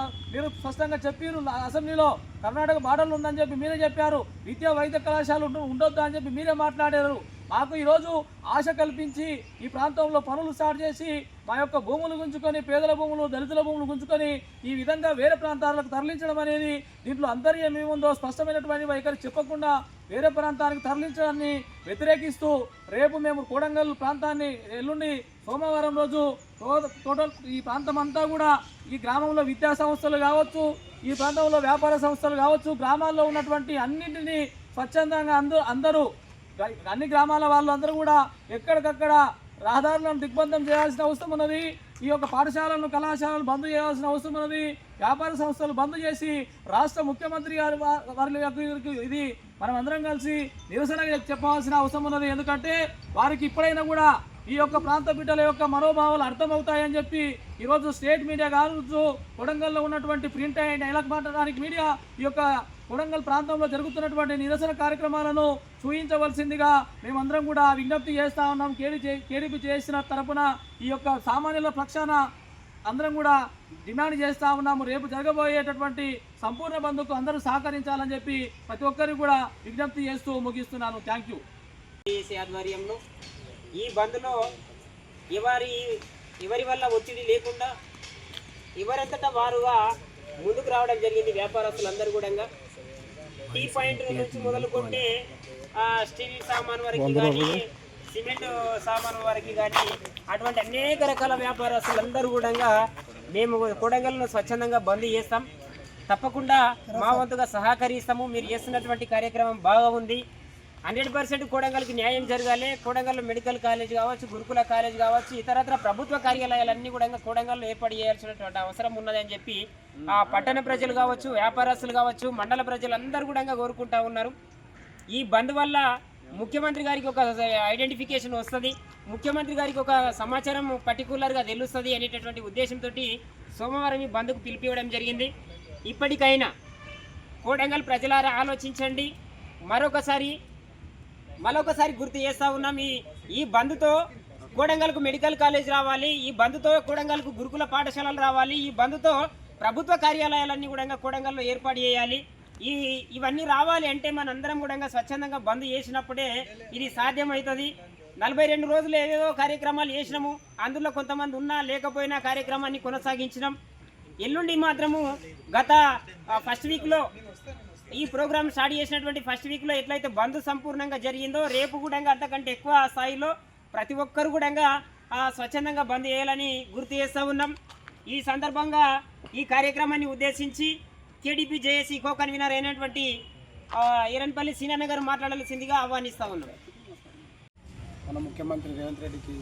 స్పష్టంగా చెప్పారు. అసెంబ్లీలో కర్ణాటక బార్డర్లు ఉందని చెప్పి మీరే చెప్పారు. విద్యా వైద్య కళాశాలలు ఉండొద్దు అని చెప్పి మీరే మాట్లాడారు. మాకు ఈరోజు ఆశ కల్పించి ఈ ప్రాంతంలో పనులు స్టార్ట్ చేసి మా యొక్క భూములు గుంజుకొని, పేదల భూములు, దళితుల భూములు గుంజుకొని ఈ విధంగా వేరే ప్రాంతాలకు తరలించడం అనేది దీంట్లో అంతర్యం ఏముందో స్పష్టమైనటువంటి వైఖరి చెప్పకుండా వేరే ప్రాంతానికి తరలించడాన్ని వ్యతిరేకిస్తూ రేపు మేము కొడంగల్ ప్రాంతాన్ని ఎల్లుండి సోమవారం రోజు టోటల్ ఈ ప్రాంతం అంతా కూడా, ఈ గ్రామంలో విద్యా సంస్థలు కావచ్చు, ఈ ప్రాంతంలో వ్యాపార సంస్థలు కావచ్చు, గ్రామాల్లో ఉన్నటువంటి అన్నింటినీ స్వచ్ఛందంగా అందరూ అన్ని గ్రామాల వాళ్ళందరూ కూడా ఎక్కడికక్కడ రహదారులను దిగ్బంధం చేయాల్సిన అవసరం ఉన్నది. ఈ యొక్క పాఠశాలను, కళాశాలను బంద్ చేయాల్సిన అవసరం ఉన్నది. వ్యాపార సంస్థలు బంద్ చేసి రాష్ట్ర ముఖ్యమంత్రి గారి ఇది మనం అందరం కలిసి నిరసన చెప్పాల్సిన అవసరం ఉన్నది. ఎందుకంటే వారికి ఇప్పుడైనా కూడా ఈ యొక్క ప్రాంత బిడ్డల యొక్క మనోభావాలు అర్థమవుతాయని చెప్పి ఈరోజు స్టేట్ మీడియా కావచ్చు, కొడంగల్లో ఉన్నటువంటి ప్రింట్ అండ్ ఎలక్ట్రానిక్ మీడియా ఈ యొక్క కొడంగల్ ప్రాంతంలో జరుగుతున్నటువంటి నిరసన కార్యక్రమాలను చూయించవలసిందిగా మేమందరం కూడా విజ్ఞప్తి చేస్తూ ఉన్నాం. కేడీపీ చేసిన తరపున ఈ యొక్క సామాన్యుల పక్షాన అందరం కూడా డిమాండ్ చేస్తూ ఉన్నాము. రేపు జరగబోయేటటువంటి సంపూర్ణ బంద్కు అందరూ సహకరించాలని చెప్పి ప్రతి ఒక్కరికి కూడా విజ్ఞప్తి చేస్తూ ముగిస్తున్నాను. Thank you. ఆధ్వర్యంలో ఈ బంద్లో ఎవరి వల్ల ఒత్తిడి లేకుండా ఎవరంతటా వారుగా ముందుకు రావడం జరిగింది. వ్యాపారస్తులందరూ కూడా టీ పాయింట్ నుంచి మొదలుకుంటే స్టీల్ సామాన్ వరకు కానీ, సిమెంట్ సామాన్ వరకు కానీ, అటువంటి అనేక రకాల వ్యాపారస్తులందరూ కూడా మేము కొడంగల్లో స్వచ్ఛందంగా బంద్ చేస్తాం. తప్పకుండా మా వంతుగా సహకరిస్తాము. మీరు చేస్తున్నటువంటి కార్యక్రమం బాగా ఉంది. 100% కోడంగల్కి న్యాయం జరగాలి. కోడంగల్లో మెడికల్ కాలేజ్ కావచ్చు, గురుకుల కాలేజ్ కావచ్చు, ఇతరత్ర ప్రభుత్వ కార్యాలయాలన్నీ కూడా కోడంగల్లో ఏర్పాటు చేయాల్సినటువంటి అవసరం ఉన్నదని చెప్పి ఆ పట్టణ ప్రజలు కావచ్చు, వ్యాపారస్తులు కావచ్చు, మండల ప్రజలందరూ కూడా కోరుకుంటా ఉన్నారు. ఈ బంద్ వల్ల ముఖ్యమంత్రి గారికి ఒక ఐడెంటిఫికేషన్ వస్తుంది, ముఖ్యమంత్రి గారికి ఒక సమాచారం పర్టికులర్గా తెలుస్తుంది అనేటటువంటి ఉద్దేశంతో సోమవారం ఈ బంద్కు పిలిపివ్వడం జరిగింది. ఇప్పటికైనా కోడంగల్ ప్రజలారా ఆలోచించండి. మరొకసారి గుర్తు చేస్తూ ఉన్నాం, ఈ బంద్తో కోడంగల్కు మెడికల్ కాలేజ్ రావాలి, ఈ బంద్తో కోడంగల్కు గురుకుల పాఠశాలలు రావాలి, ఈ బంద్తో ప్రభుత్వ కార్యాలయాలన్నీ కూడా కోడంగల్లో ఏర్పాటు చేయాలి. ఇవన్నీ రావాలి అంటే మనందరం కూడా స్వచ్ఛందంగా బంద్ చేసినప్పుడే ఇది సాధ్యమవుతుంది. 42 రోజులు ఏవేవో కార్యక్రమాలు చేసినాము, అందులో కొంతమంది ఉన్నా లేకపోయినా కార్యక్రమాన్ని కొనసాగించినాం. ఎల్లుండి మాత్రము గత ఫస్ట్ వీక్లో ఈ ప్రోగ్రామ్ స్టార్ట్ చేసినటువంటి ఫస్ట్ వీక్లో ఎట్లయితే బంద్ సంపూర్ణంగా జరిగిందో రేపు కూడా అంతకంటే ఎక్కువ స్థాయిలో ప్రతి ఒక్కరు కూడా స్వచ్ఛందంగా బంద్ చేయాలని గుర్తు చేస్తూ ఉన్నాం. ఈ సందర్భంగా ఈ కార్యక్రమాన్ని ఉద్దేశించి కేడీపీ జేఏసీ కో కన్వీనర్ అయినటువంటి ఈరన్పల్లి సీనన్న గారు మాట్లాడాల్సిందిగా ఆహ్వానిస్తూ ఉన్నాం. మన ముఖ్యమంత్రి రేవంత్ రెడ్డికి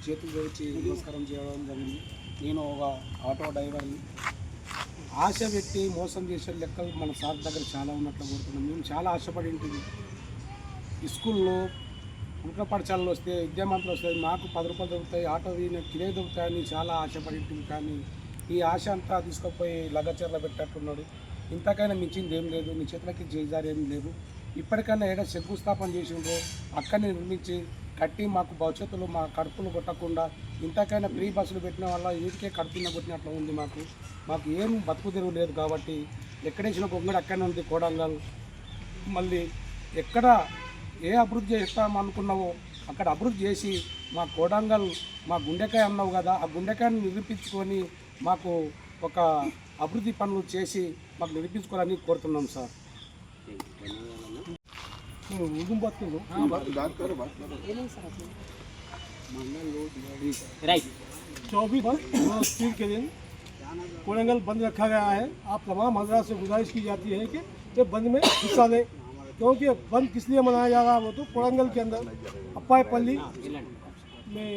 చేతులు జోడించి నమస్కారం చేయడం జరిగింది. నేను ఒక ఆటో డ్రైవర్ని, ఆశ పెట్టి మోసం చేసే లెక్కలు మన సార్ దగ్గర చాలా ఉన్నట్లు కోరుతున్నాం. మేము చాలా ఆశపడి ఉంటుంది. స్కూల్లో గురుకుల పాఠశాలలో వస్తే విద్యామంతులు వస్తాయి, మాకు 10 రూపాయలు దొరుకుతాయి, ఆటో కిరే దొరుకుతాయని చాలా ఆశపడి ఉంటుంది. కానీ ఈ ఆశ అంతా తీసుకుపోయి లగచర్ల పెట్టట్టున్నాడు. ఇంతకైనా మించింది ఏం లేదు, మీ చేతులకి చేజారు ఏం లేదు. ఇప్పటికైనా ఏదో శంకుస్థాపన చేసిండ్రో అక్కడనే నిర్మించి కట్టి మాకు భవిష్యత్తులో మా కడుపులు కొట్టకుండా ఇంతకైనా ఫ్రీ బస్సులు పెట్టిన వల్ల వీటికే కడుపున కొట్టినట్లు ఉంది. మాకు ఏం బతుకు తెరువు లేదు. కాబట్టి ఎక్కడేసిన గొంగడు అక్కడనే ఉంది కోడంగల్. మళ్ళీ ఎక్కడ ఏ అభివృద్ధి చేస్తామనుకున్నావో అక్కడ అభివృద్ధి చేసి మా కోడంగల్ మా గుండెకాయ అన్నావు కదా, ఆ గుండెకాయను నిరూపించుకొని మాకు ఒక అభివృద్ధి పనులు చేసి మాకు నిరూపించుకోవాలని కోరుతున్నాం సార్. राइट 24 के दिन कोड़ंगल बंद रखा गया है. आप तमाम हजरात से गुजारिश की जाती है कि ये बंद में हिस्सा लें, क्योंकि बंद किस लिए मनाया जा रहा है वो तो कोड़ंगल के अंदर अप्पाईपल्ली में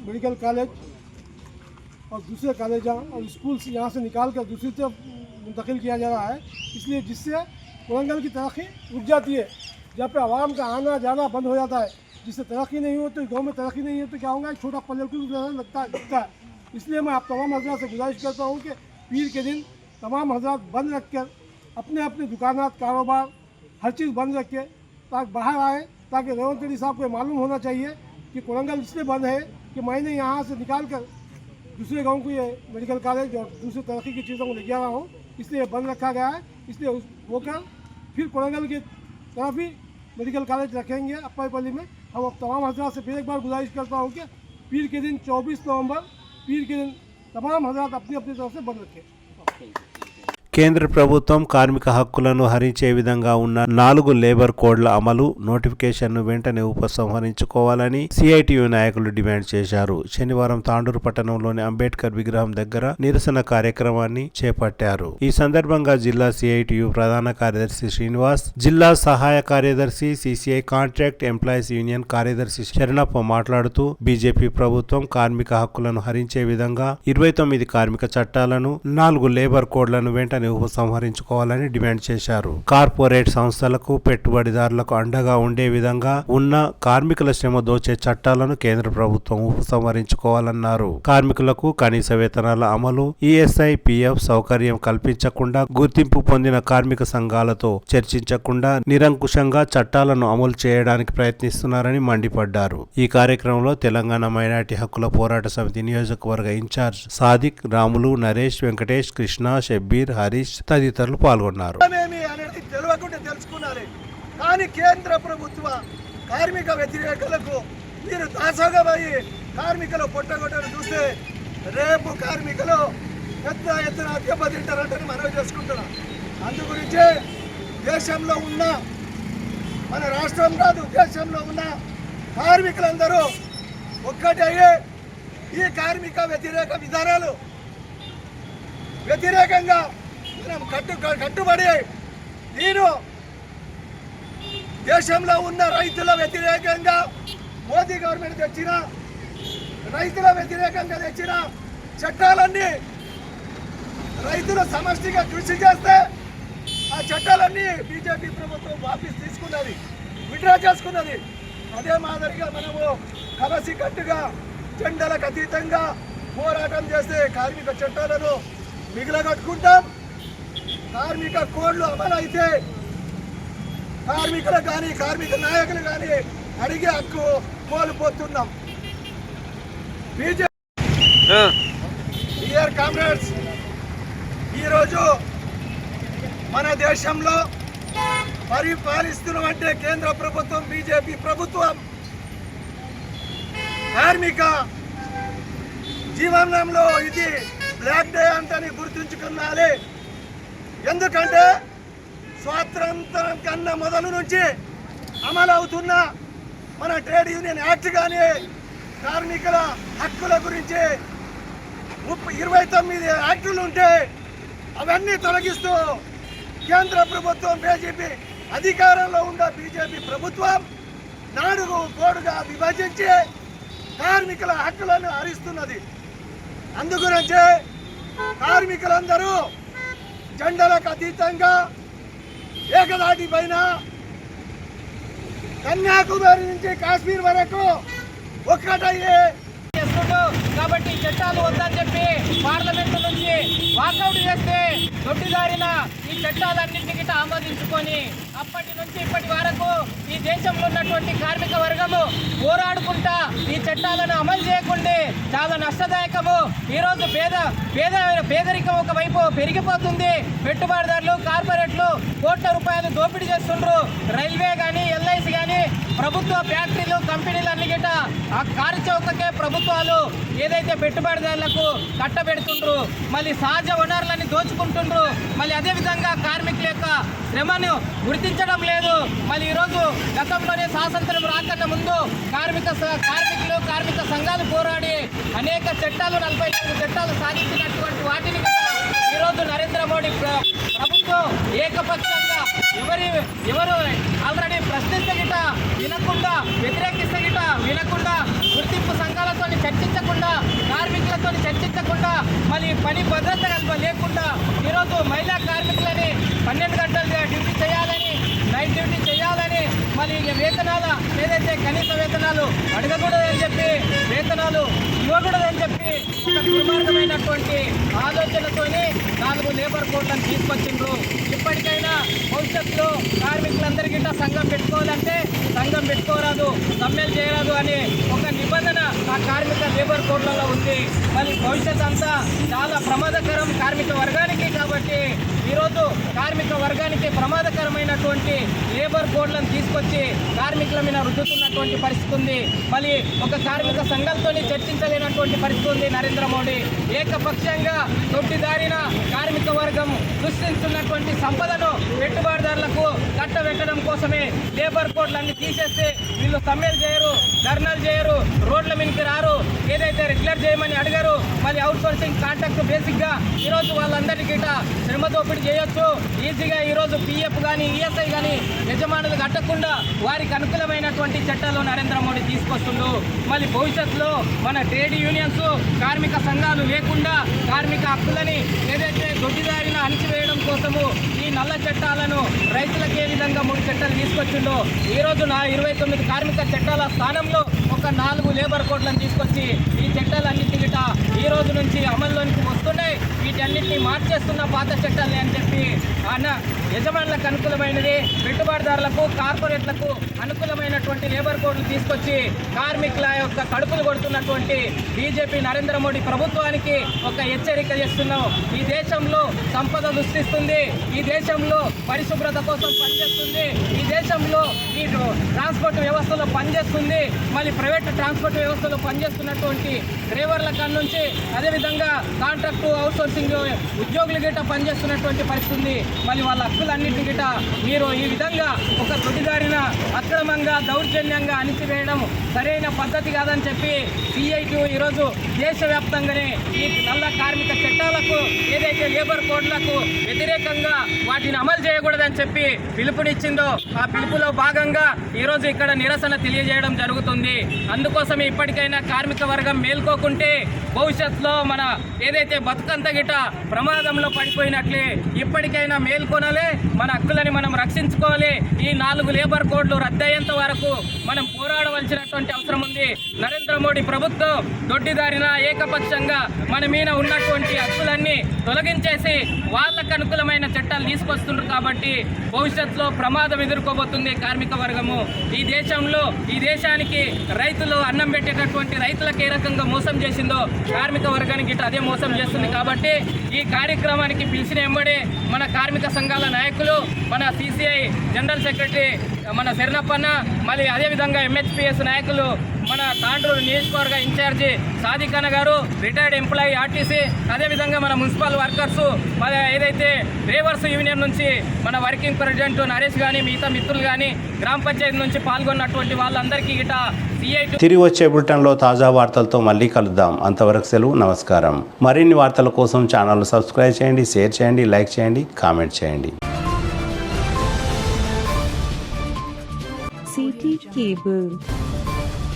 मेडिकल कॉलेज और दूसरे कॉलेज और स्कूल से यहाँ से निकाल कर दूसरी तरफ मुंतकिल किया जा रहा है. इसलिए जिससे कोड़ंगल की तरक्की रुक जाती है. जहाँ पे आवाम का आना जाना बंद हो जाता है, जिससे तरक्की नहीं हो तो गांव में तरक्की नहीं है तो क्या होगा, एक छोटा पॉलिटिकल लगता है. इसलिए मैं आप तमाम हजरात से गुजारिश करता हूँ कि पीर के दिन तमाम हजरात बंद रख कर अपने अपने दुकानात कारोबार हर चीज़ बंद रख के ताकि बाहर आए, ताकि रेवंत रेड्डी साहब को मालूम होना चाहिए कि कोड़ंगल इसलिए बंद है कि मैंने यहाँ से निकाल कर दूसरे गाँव को ये मेडिकल कॉलेज और दूसरी तरक्की की चीज़ों को ले जा रहा हूँ, इसलिए बंद रखा गया है. इसलिए होकर फिर कोड़ंगल की तरफ ही मेडिकल कॉलेज रखेंगे अप्पाईपल्ली में. हम अब तमाम हजरात से फिर एक बार गुजारिश करता हूँ कि पीर के दिन 24 नवंबर पीर के दिन तमाम हजरात अपनी अपनी तरफ से बंद रखें. కేంద్ర ప్రభుత్వం కార్మిక హక్కులను హరించే విధంగా ఉన్న 4 లేబర్ కోడ్ల అమలు నోటిఫికేషన్ను వెంటనే ఉపసంహరించుకోవాలని సిఐటియు నాయకులు డిమాండ్ చేశారు. శనివారం తాండూరు పట్టణంలోని అంబేద్కర్ విగ్రహం దగ్గర నిరసన కార్యక్రమాన్ని చేపట్టారు. ఈ సందర్భంగా జిల్లా సిఐటియు ప్రధాన కార్యదర్శి శ్రీనివాస్, జిల్లా సహాయ కార్యదర్శి సిసిఐ కాంట్రాక్ట్ ఎంప్లాయీస్ యూనియన్ కార్యదర్శి శరణప్ప మాట్లాడుతూ బీజేపీ ప్రభుత్వం కార్మిక హక్కులను హరించే విధంగా 29 కార్మిక చట్టాలను 4 లేబర్ కోడ్లను వెంటనే ఉపసంహరించుకోవాలని డిమాండ్ చేశారు. కార్పొరేట్ సంస్థలకు పెట్టుబడిదారులకు అండగా ఉండే విధంగా ఉన్న కార్మికుల శ్రమ దోచే చట్టాలను కేంద్ర ప్రభుత్వం ఉపసంహరించుకోవాలన్నారు. కార్మికులకు కనీస వేతనాల అమలు, ఈఎస్ఐ, పిఎఫ్ సౌకర్యం కల్పించకుండా, గుర్తింపు పొందిన కార్మిక సంఘాలతో చర్చించకుండా నిరంకుశంగా చట్టాలను అమలు చేయడానికి ప్రయత్నిస్తున్నారని మండిపడ్డారు. ఈ కార్యక్రమంలో తెలంగాణ మైనార్టీ హక్కుల పోరాట సమితి నియోజకవర్గ ఇన్ఛార్జ్ సాదిక్, రాములు, నరేష్, వెంకటేష్, కృష్ణ, షబ్బీర్, హరీష్ తదితరులు పాల్గొన్నారు. కానీ కేంద్ర ప్రభుత్వ కార్మిక వ్యతిరేకులకు మీరు దాసోగబోయి కార్మికులు పొట్టగొట్టను చూస్తే రేపు కార్మికులు పెద్ద ఎత్తున దెబ్బతింటారంటని మనవి చేసుకుంటున్నాం. అందు గురించే దేశంలో ఉన్న మన రాష్ట్రం కాదు దేశంలో ఉన్న కార్మికులందరూ ఒక్కటయ్యే ఈ కార్మిక వ్యతిరేక విధానాలు వ్యతిరేకంగా మనం కట్టుబడి నేను దేశంలో ఉన్న రైతుల వ్యతిరేకంగా మోదీ గవర్నమెంట్ తెచ్చిన రైతుల వ్యతిరేకంగా తెచ్చిన చట్టాలన్నీ రైతుల సమష్టిగా కృషి చేస్తే ఆ చట్టాలన్నీ బీజేపీ ప్రభుత్వం వాపస్ తీసుకున్నది, విత్డ్రా చేసుకున్నది. అదే మాదిరిగా మనము కలసికట్టుగా జెండాలకు అతీతంగా పోరాటం చేస్తే కార్మిక చట్టాలను మిగిలగట్టుకుంటాం. కార్మిక కోడ్లు అమలు అయితే కార్మికులు కానీ కార్మిక నాయకులు కానీ అడిగే హక్కు కోల్పోతున్నాం. డియర్ కామ్రేడ్స్, ఈరోజు మన దేశంలో పరిపాలిస్తున్నటువంటి కేంద్ర ప్రభుత్వం బీజేపీ ప్రభుత్వం కార్మిక జీవనంలో ఇది బ్లాక్ డే అంతని గుర్తుంచుకున్నాలి. ఎందుకంటే స్వాతంత్రం కన్నా మొదలు నుంచి అమలవుతున్న మన ట్రేడ్ యూనియన్ యాక్ట్ కానీ కార్మికుల హక్కుల గురించి 29 యాక్టులు ఉంటే అవన్నీ తొలగిస్తూ కేంద్ర ప్రభుత్వం బీజేపీ అధికారంలో ఉన్న బీజేపీ ప్రభుత్వం నాడుగు కోడుగా విభజించి కార్మికుల హక్కులను హరిస్తున్నది. అందుగురించే కార్మికులందరూ జెండాలకు అతీతంగా ఏకదాటి పైన కన్యాకుమారి నుంచి కాశ్మీర్ వరకు ఒక్కటయ్యే కాబట్టి చట్టాలు వద్దని చెప్పి పార్లమెంటు నుంచి వాకౌట్ చేస్తే దొడ్డిదారిన ఈ చట్టాలన్నింటికి ఆమోదించుకొని అప్పటి నుంచి ఇప్పటి వరకు ఈ దేశంలో ఉన్నటువంటి కార్మిక వర్గము పోరాడుకుంటా ఈ చట్టాలను అమలు చేయకుండా చాలా నష్టదాయకము. ఈరోజు పేదరికం ఒకవైపు పెరిగిపోతుంది. పెట్టుబడిదారులు కార్పొరేట్లు కోట్ల రూపాయలు దోపిడీ చేస్తుండ్రు. రైల్వే కానీ ఎల్ఐసి కానీ ప్రభుత్వ ఫ్యాక్టరీలు కంపెనీలు అన్ని గిట్ట ఆ కారు చౌకకే ప్రభుత్వాలు ఏదైతే పెట్టుబడిదారులకు కట్టబెడుతుండ్రు, మళ్ళీ సహజ వనరులని దోచుకుంటుండ్రు. మళ్ళీ అదేవిధంగా కార్మికుల యొక్క శ్రమను గుర్తించడం లేదు. మళ్ళీ ఈరోజు గతంలోనే స్వాతంత్రం రాకన్నా ముందు కార్మికులు కార్మిక సంఘాలు పోరాడి అనేక చట్టాలు 44 చట్టాలు సాధించినటువంటి వాటిని ఈరోజు నరేంద్ర మోడీ ప్రభుత్వం ఏకపక్షంగా ఎవరు ఆల్రెడీ ప్రశ్నించగిట వినకుండా వ్యతిరేకిస్తగిట వినకుండా గుర్తింపు సంఘాలతో చర్చించకుండా కార్మికులతో చర్చించకుండా మళ్ళీ పని భద్రత లేకుండా ఈరోజు మహిళా కార్మికులని 12 గంటలు డ్యూటీ చేయాలని నైట్ డ్యూటీ చేయాలని మళ్ళీ వేతనాల ఏదైతే కనీస వేతనాలు అడగకూడదని చెప్పి వేతనాలు ఇవ్వకూడదని చెప్పి ఒక దుర్మార్గమైనటువంటి ఆలోచనతోనే 4 లేబర్ కోడ్లను తీసుకొచ్చిండ్రు. ఇప్పటికైనా భవిష్యత్తులో కార్మికులందరికీ సంఘం పెట్టుకోవాలంటే సంఘం పెట్టుకోరాదు, సమ్మెలు చేయరాదు అనే ఒక నిబంధన ఆ కార్మిక లేబర్ కోడ్లలో ఉంది. మళ్ళీ భవిష్యత్ అంతా చాలా ప్రమాదకరం కార్మిక వర్గానికి. కాబట్టి ఈరోజు కార్మిక వర్గానికి ప్రమాదకరమైనటువంటి లేబర్ కోడ్లను తీసుకొచ్చి కార్మికుల మీద రుద్దుతున్నటువంటి పరిస్థితి ఉంది. మళ్ళీ ఒక కార్మిక సంఘంతో చర్చించలేనటువంటి పరిస్థితి ఉంది. నరేంద్ర మోడీ ఏకపక్షంగా దొడ్డిదారిన కార్మిక వర్గం సృష్టించున్నటువంటి సంపదను పెట్టుబడిదారులకు కట్టబెట్టడం కోసమే లేబర్ కోడ్లన్నీ తీసేస్తే వీళ్ళు సమ్మెలు చేయరు, ధర్నాలు చేయరు, రోడ్ల మీదకి రారు, ఏదైతే రెగ్యులర్ చేయమని అడిగారు. మళ్ళీ అవుట్ సోర్సింగ్ కాంట్రాక్ట్ బేసిక్గా ఈరోజు వాళ్ళందరికీ శ్రమ దోపిడీ చేయొచ్చు ఈజీగా. ఈరోజు పిఎఫ్ కానీ ఈఎస్ఐ కానీ యజమానులు కట్టకుండా వారికి అనుకూలమైనటువంటి చట్టాలు నరేంద్ర మోడీ తీసుకొస్తుండు. మళ్ళీ భవిష్యత్తులో మన ట్రేడ్ యూనియన్స్ కార్మిక సంఘాలు లేకుండా కార్మిక హక్కులని ఏదైతే దొడ్డిదారిన అణిచివేయడం కోసము ఈ నల్ల చట్టాలను రైతులకు ఏ విధంగా 3 చట్టాలు తీసుకొచ్చిండో ఈరోజు 29 కార్మిక చట్టాల స్థానంలో ఒక 4 లేబర్ కోడ్లను తీసుకొచ్చి ఈ చట్టాలన్నింటి గిట ఈ రోజు నుంచి అమల్లోనికి వస్తున్నాయి. వీటన్నిటిని మార్చేస్తున్న పాత చట్టాలే అని చెప్పి అన్న యజమానులకు అనుకూలమైనది, పెట్టుబడిదారులకు కార్పొరేట్లకు అనుకూలమైనటువంటి లేబర్ కోడ్లు తీసుకొచ్చి కార్మికుల యొక్క కడుపులు కొడుతున్నటువంటి బీజేపీ నరేంద్ర మోడీ ప్రభుత్వానికి ఒక హెచ్చరిక చేస్తున్నాం. ఈ దేశంలో సంపద సృష్టిస్తుంది, ఈ దేశంలో పరిశుభ్రత కోసం పనిచేస్తుంది, ఈ దేశంలో ఈ ట్రాన్స్పోర్ట్ వ్యవస్థలో పనిచేస్తుంది, మళ్ళీ ప్రైవేట్ ట్రాన్స్పోర్ట్ వ్యవస్థలో పనిచేస్తున్నటువంటి డ్రైవర్ల కాడ నుంచి అదేవిధంగా కాంట్రాక్టు అవుట్సోర్సింగ్ అవుట్సోర్సింగ్ ఉద్యోగులు గిట్ట పనిచేస్తున్నటువంటి పరిస్థితి ఉంది. మళ్ళీ వాళ్ళ హక్కులన్నింటి గిట్ట మీరు ఈ విధంగా ఒక తొడిదారిన అక్రమంగా దౌర్జన్యంగా అణిచివేయడం సరైన పద్ధతి కాదని చెప్పి సిఐటి ఈరోజు దేశవ్యాప్తంగానే ఈ నల్ల కార్మిక చట్టాలకు ఏదైతే లేబర్ కోడ్లకు వ్యతిరేకంగా వాటిని అమలు చేయకూడదని చెప్పి పిలుపునిచ్చిందో ఆ పిలుపులో భాగంగా ఈరోజు ఇక్కడ నిరసన తెలియజేయడం జరుగుతుంది. అందుకోసం ఇప్పటికైనా కార్మిక వర్గం మేల్కోకుంటే భవిష్యత్తులో మన ఏదైతే బతుకంత గిట ప్రమాదంలో పడిపోయినట్లే ఇప్పటికైనా మేల్కొనాలి, మన హక్కులని మనం రక్షించుకోవాలి. ఈ 4 లేబర్ కోడ్లు రద్దయ్యేంత వరకు మనం పోరాడవలసినటువంటి అవసరం ఉంది. నరేంద్ర మోడీ ప్రభుత్వం దొడ్డిదారిన ఏకపక్షంగా మన మీద ఉన్నటువంటి హక్కులన్నీ తొలగించేసి వాళ్ళకు అనుకూలమైన చట్టాలు తీసుకొస్తున్నారు. కాబట్టి భవిష్యత్తులో ప్రమాదం ఎదుర్కోబోతుంది కార్మిక వర్గము. ఈ దేశానికి రైతులు అన్నం పెట్టేటటువంటి రైతులకు ఏ రకంగా మోసం చేసిందో కార్మిక వర్గానికి ఇట్లా అదే మోసం చేస్తుంది. కాబట్టి ఈ కార్యక్రమానికి పిలిచిన వెంబడే మన కార్మిక సంఘాల నాయకులు, మన సిసిఐ జనరల్ సెక్రటరీ మన శరణప్పన్న, మళ్ళీ అదేవిధంగా MHPS నాయకులు, మన తాండ్రూరు నియోజకవర్గ ఇన్ఛార్జి సాదిఖాన గారు, రిటైర్డ్ ఎంప్లాయీ ఆర్టీసీ, అదేవిధంగా మన మున్సిపల్ వర్కర్సు, మన ఏదైతే డ్రైవర్స్ యూనియన్ నుంచి మన వర్కింగ్ ప్రెసిడెంట్ నరేష్ కానీ మిగతా మిత్రులు కానీ గ్రామ పంచాయతీ నుంచి పాల్గొన్నటువంటి వాళ్ళందరికీ గిట సిఐటి తిరిగి వచ్చే బులెటిన్లో తాజా వార్తలతో మళ్ళీ కలుద్దాం. అంతవరకు సెలవు, నమస్కారం. మరిన్ని వార్తల కోసం ఛానల్ సబ్స్క్రైబ్ చేయండి, షేర్ చేయండి, లైక్ చేయండి, కామెంట్ చేయండి. CT Cable.